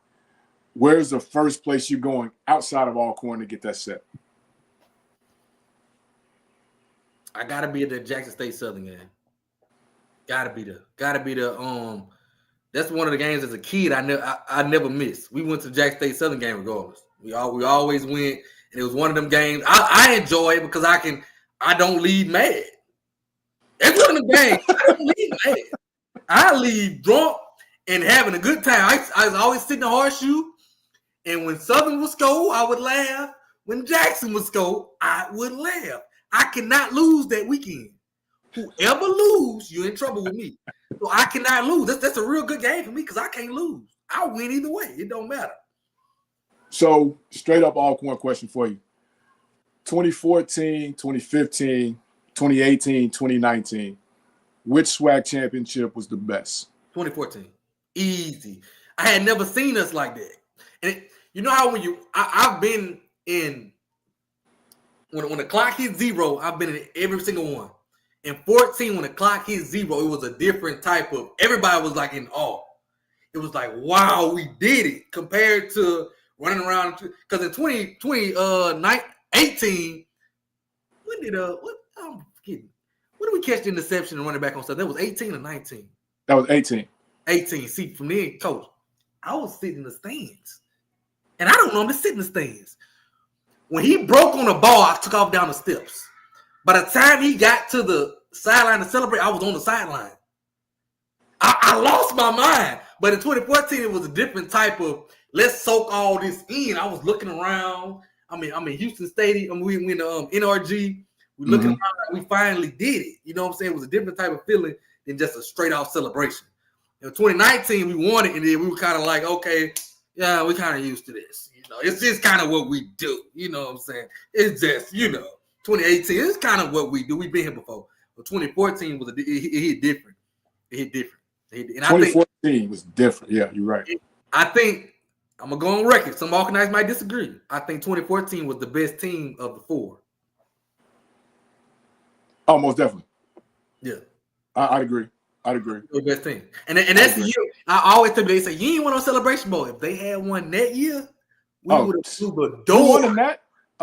where's the first place you're going outside of Alcorn to get that set? I gotta be at the Jackson State Southern game. Gotta be the. That's one of the games as a kid I never missed. We went to the Jackson State Southern game regardless. We always went, and it was one of them games I enjoy it because I don't leave mad. It's one of them games. I don't leave mad. I leave drunk and having a good time. I was always sitting in the horseshoe, and when Southern would score, I would laugh. When Jackson would score, I would laugh. I cannot lose that weekend. Whoever lose, you're in trouble with me. So I cannot lose. That's a real good game for me because I can't lose. I'll win either way. It don't matter. So, straight up Alcorn question for you. 2014, 2015, 2018, 2019. Which SWAC championship was the best? 2014. Easy. I had never seen us like that. And you know how I've been in, when the clock hit zero, I've been in every single one. In 14, when the clock hit zero, it was a different type of, everybody was like in awe. It was like, wow, we did it compared to running around. Because in 2018, when did I'm forgetting. When did we catch the interception and running back on stuff? That was 18 or 19? That was 18. 18. See, from there, coach, I was sitting in the stands. And I don't normally sit in the stands. When he broke on the ball, I took off down the steps. By the time he got to the sideline to celebrate, I was on the sideline. I lost my mind. But in 2014, it was a different type of, let's soak all this in. I was looking around. I'm in Houston Stadium. We went to NRG. We looking around like we finally did it. You know what I'm saying? It was a different type of feeling than just a straight off celebration. In 2019, we won it, and then we were kind of like, okay, yeah, we kind of used to this. You know, it's just kind of what we do. You know what I'm saying? It's just, 2018, it's kind of what we do. We've been here before. But 2014 was it hit different. It hit different. And 2014 was different. Yeah, you're right. I think I'm gonna go on record. Some Alcornites might disagree. I think 2014 was the best team of the four. Oh, most definitely. Yeah, I'd agree. The best team, and that's the year. I always tell them, they say you ain't won on Celebration Bowl. If they had won that year, we would have flew the door.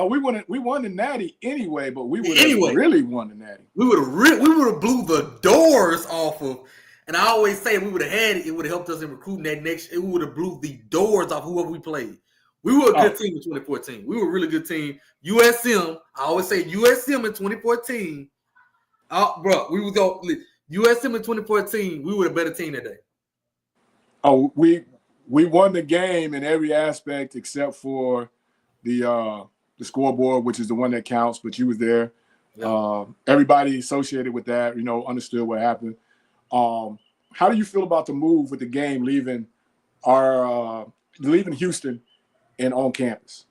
We won the Natty anyway, but we would have really won the Natty. We would have blew the doors off of. And I always say if we would have had it, it would have helped us in recruiting that next. It would have blew the doors off whoever we played. We were a good team in 2014. We were a really good team. USM. I always say USM in 2014. Bro, we would go USM in 2014. We were a better team that day. Oh, we won the game in every aspect except for the scoreboard, which is the one that counts. But you was there. Yeah. Everybody associated with that, understood what happened. How do you feel about the move with the game leaving Houston and on campus?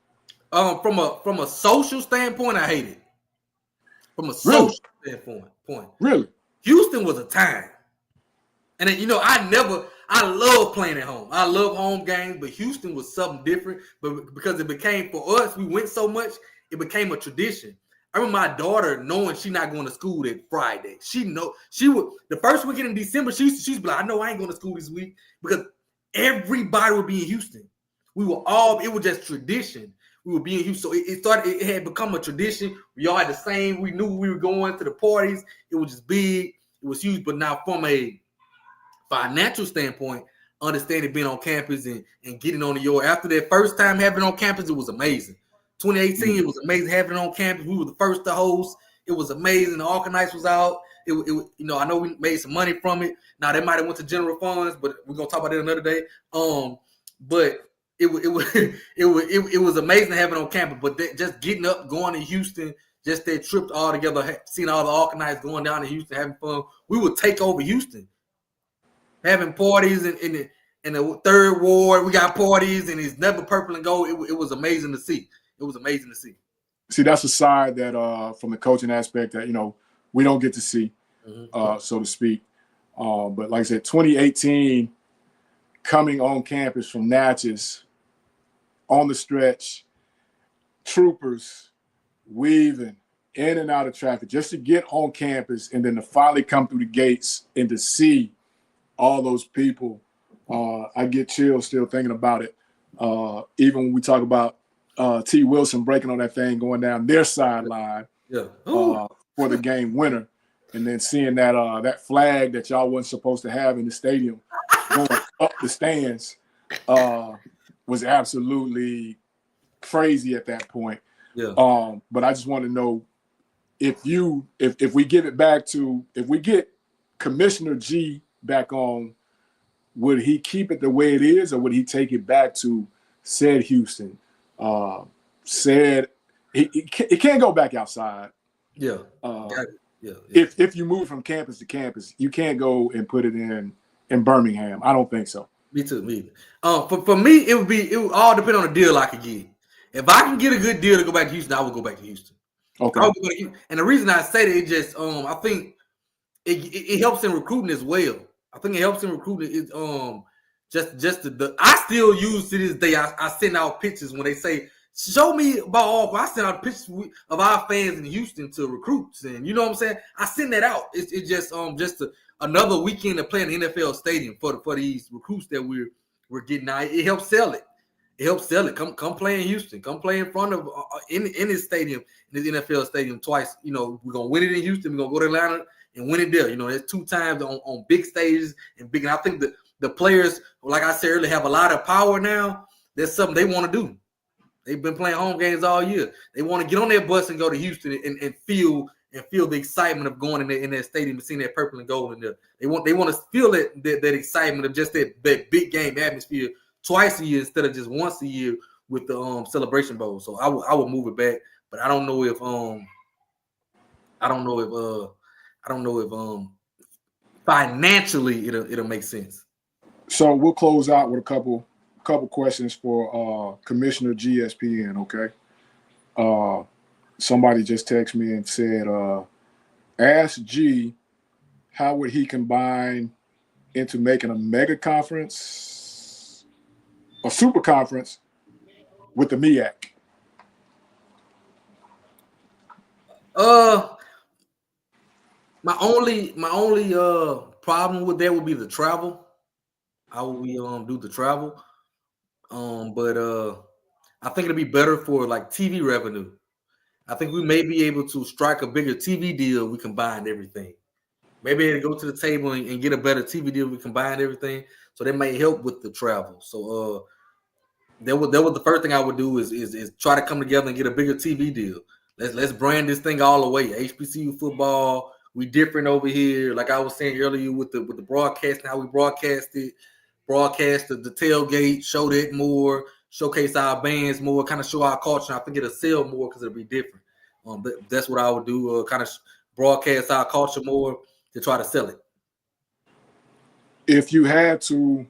From a social standpoint, I hate it. From a Really? social standpoint, Really? Houston was a time. And then, I love playing at home. I love home games, but Houston was something different. But because it became, for us, we went so much, it became a tradition. I remember my daughter knowing she's not going to school that Friday. She would, the first weekend in December, she's be like, I know I ain't going to school this week, because everybody would be in Houston. It was just tradition. We would be in Houston. So it had become a tradition. We all had the same. We knew we were going to the parties. It was just big. It was huge. But now from a financial standpoint, understanding being on campus and getting on the yard. After that first time having it on campus, it was amazing. 2018, it was amazing having it on campus. We were the first to host. It was amazing. The Alcorn Nights was out. It I know we made some money from it. Now they might have went to general funds, but we're gonna talk about that another day. But it was amazing having it on campus. But just getting up, going to Houston, just that trip all together, seeing all the Alcorn Nights going down to Houston, having fun. We would take over Houston, having parties in the third ward. We got parties, and it's never purple and gold. It was amazing to see. It was amazing to see. See, that's a side that, from the coaching aspect, that we don't get to see, so to speak. But like I said, 2018, coming on campus from Natchez, on the stretch, troopers weaving in and out of traffic just to get on campus, and then to finally come through the gates and to see all those people. I get chills still thinking about it. Even when we talk about T. Wilson breaking on that thing, going down their sideline for the game winner, and then seeing that flag that y'all wasn't supposed to have in the stadium going up the stands was absolutely crazy at that point. Yeah. But I just want to know if we get Commissioner G back on, would he keep it the way it is, or would he take it back to said Houston? Said it can't go back outside. Yeah. If you move from campus to campus, you can't go and put it in Birmingham. I don't think so. Me too. For me, it would all depend on the deal I could get. If I can get a good deal to go back to Houston, I would go back to Houston. Okay. And the reason I say that, it just I think it helps in recruiting as well. I think it helps in recruiting. Is I still use to this day. I send out pictures when they say, "Show me about all." I send out pictures of our fans in Houston to recruits, and you know what I'm saying. I send that out. It's just another weekend to play in the NFL stadium for these recruits that we're getting out. It helps sell it. It helps sell it. Come play in Houston. Come play in front of in this stadium, in this NFL stadium twice. We're gonna win it in Houston. We're gonna go to Atlanta and win it there. It's 2 times on big stages and big. And I think the players, like I said earlier, have a lot of power now. That's something they want to do. They've been playing home games all year. They want to get on their bus and go to Houston and feel the excitement of going in that stadium and seeing that purple and gold in there. They want to feel that excitement of just that big game atmosphere twice a year instead of just once a year with the Celebration Bowl. So I would move it back, but I don't know if financially it'll make sense. So we'll close out with a couple questions for Commissioner GeeESPN, okay? Somebody just texted me and said, ask G how would he combine into making a mega conference, a super conference with the MEAC? My only problem with that would be the travel. How would we do the travel? But I think it'll be better for like TV revenue. I think we may be able to strike a bigger TV deal. We combined everything. Maybe to go to the table and get a better TV deal. We combined everything, so that may help with the travel. So that was the first thing I would do is try to come together and get a bigger TV deal. Let's brand this thing all the way. HBCU football. We different over here. Like I was saying earlier with the broadcast, how we broadcast the tailgate, show that more, showcase our bands more, kind of show our culture. I think it'll sell more because it'll be different. That's what I would do, kind of broadcast our culture more to try to sell it. if you had to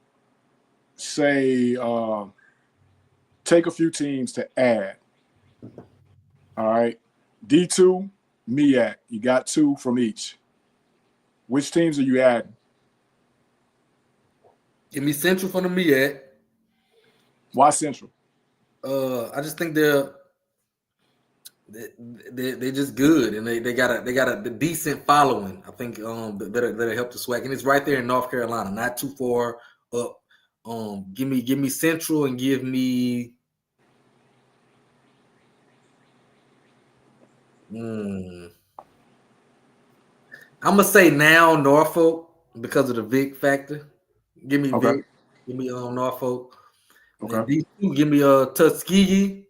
say take a few teams to add, all right, D2, MEAC, you got 2 from each. Which teams are you adding? Give me Central from the MEAC. Why Central? I just think they're just good, and they got a decent following. I think that'll help the SWAC, and it's right there in North Carolina, not too far up. Give me Central and give me I'm gonna say now Norfolk because of the Vic factor. Give me Okay. Vic. Give me Norfolk. Okay. And D2, give me Tuskegee.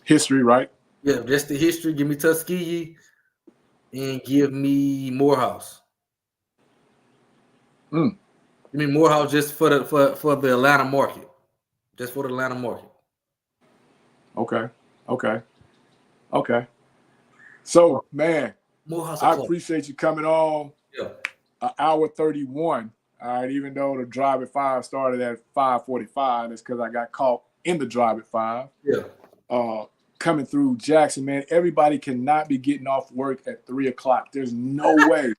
History, right? Yeah, just the history. Give me Tuskegee and give me Morehouse. Give me Morehouse just for the Atlanta market. Just for the Atlanta market. Okay. So, man, Morehouse I appreciate you coming on. Yeah. An hour 31. All right, even though the drive at 5 started at 5:45, it's because I got caught in the drive at 5. Yeah. Coming through Jackson, man, everybody cannot be getting off work at 3 o'clock. There's no way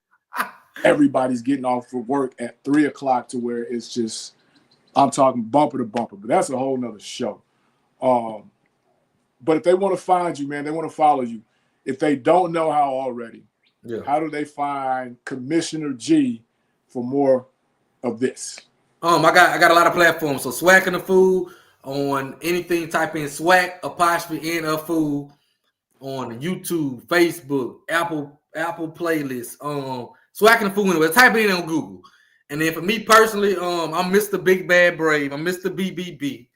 everybody's getting off for work at 3 o'clock to where it's just, I'm talking bumper to bumper, but that's a whole nother show. But if they want to find you, man, they want to follow you. If they don't know how already, how do they find Commissioner G for more of this? I got a lot of platforms. So SWAC'n the Fool on anything, type in SWAC apostrophe in a fool on YouTube, Facebook, Apple playlist. SWAC'n the Fool anyway. Type it in on Google. And then for me personally, I'm Mr. Big Bad Brave. I'm Mr. BBB.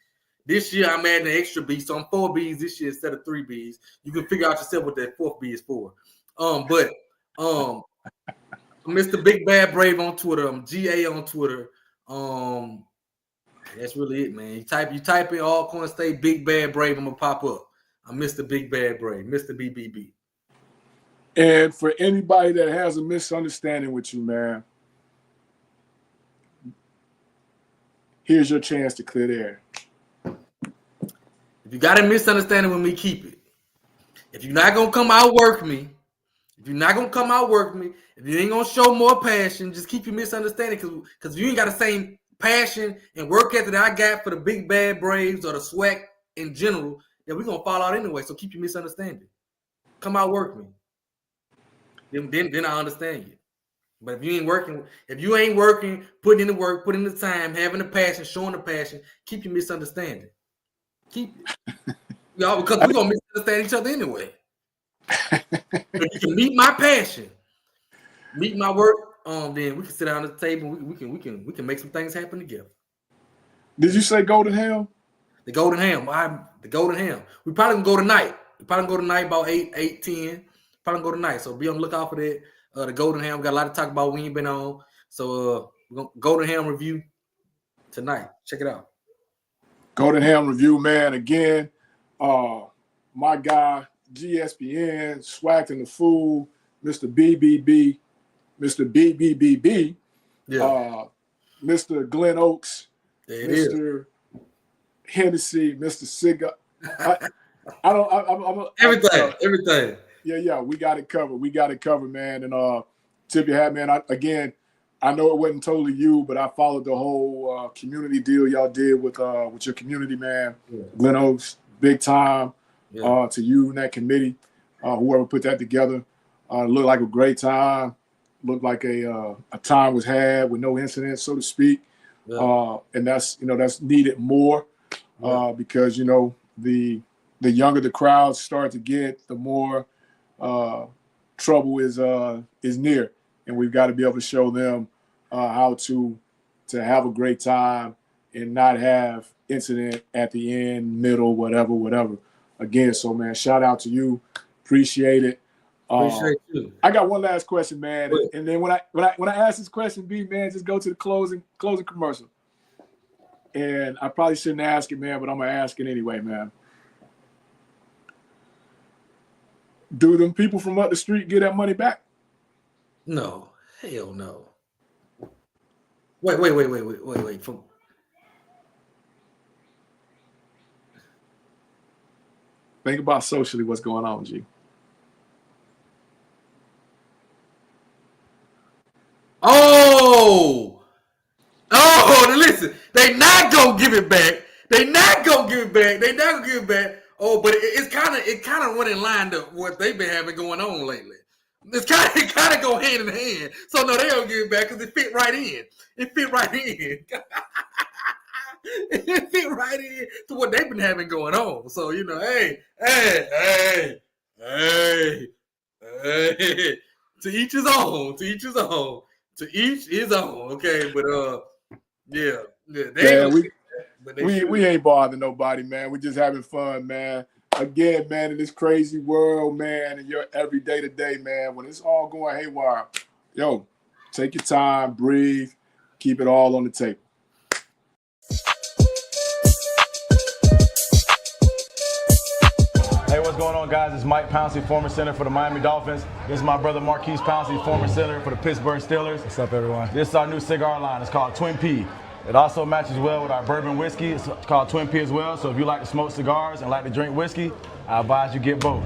This year I'm adding an extra B, so I'm 4 B's this year instead of 3 B's. You can figure out yourself what that 4th B is for. I'm Mr. Big Bad Brave on Twitter. I'm GA on Twitter. That's really it, man. You type in Alcorn State Big Bad Brave, I'm gonna pop up. I'm Mr. Big Bad Brave, Mr. BBB. And for anybody that has a misunderstanding with you, man, here's your chance to clear the air. If you got a misunderstanding with me, keep it. If you're not gonna come outwork me, if you ain't gonna show more passion, just keep your misunderstanding. Because if you ain't got the same passion and work ethic that I got for the Big Bad Braves or the SWAC in general, then we're gonna fall out anyway. So keep your misunderstanding. Come outwork me. Then I understand you. But if you ain't working, putting in the work, putting in the time, having the passion, showing the passion, keep your misunderstanding. Keep it. Y'all, because we're gonna misunderstand each other anyway. If you can meet my passion, meet my work, then we can sit down at the table and we can make some things happen together. Did you say Golden Ham? The Golden Ham. The Golden Ham. We probably gonna go tonight. About 8:10. Probably gonna go tonight. So be on the lookout for that. The Golden Ham. We got a lot to talk about. We ain't been on. So we're gonna Golden Ham review tonight. Check it out. Golden Ham review, man. Again, my guy, GeeESPN, SWAC'n the Fool, Mr. BBB, Mr. BBBB, Mr. Glenn Oaks, Mr. Hennessy, Mr. Cigar. Everything. Yeah, we got it covered. Man. And tip your hat, man. I know it wasn't totally you, but I followed the whole community deal y'all did with your community, man. Yeah. Glenn Oaks, big time. Yeah. To you and that committee, whoever put that together. Looked like a great time. Looked like a time was had with no incidents, so to speak. Yeah. And that's needed more because the younger the crowds start to get, the more trouble is near, and we've got to be able to show them how to have a great time and not have incident at the end, middle, whatever. Again, so man, shout out to you, appreciate it. Appreciate you. I got one last question, man, and then when I ask this question, B, man, just go to the closing commercial. And I probably shouldn't ask it, man, but I'm gonna ask it anyway, man. Do them people from up the street get that money back? No, hell no. Wait. Think about socially what's going on, G. Oh, listen, they not gonna give it back. Oh, but it's kind of running line to what they've been having going on lately. It's kind of go hand in hand. So no, they don't give it back because it fit right in. It fit right in to what they've been having going on. So hey. To each his own. Okay, but yeah. We ain't bothering nobody, man. We just having fun, man. Again, man, in this crazy world, man, and your every day to day, man, when it's all going haywire, yo, take your time, breathe, keep it all on the table. Hey, what's going on, guys? It's Mike Pouncey, former center for the Miami Dolphins. This is my brother Marquise Pouncey, former center for the Pittsburgh Steelers. What's up, everyone? This is our new cigar line. It's called Twin P. It also matches well with our bourbon whiskey. It's called Twin P as well. So if you like to smoke cigars and like to drink whiskey, I advise you get both.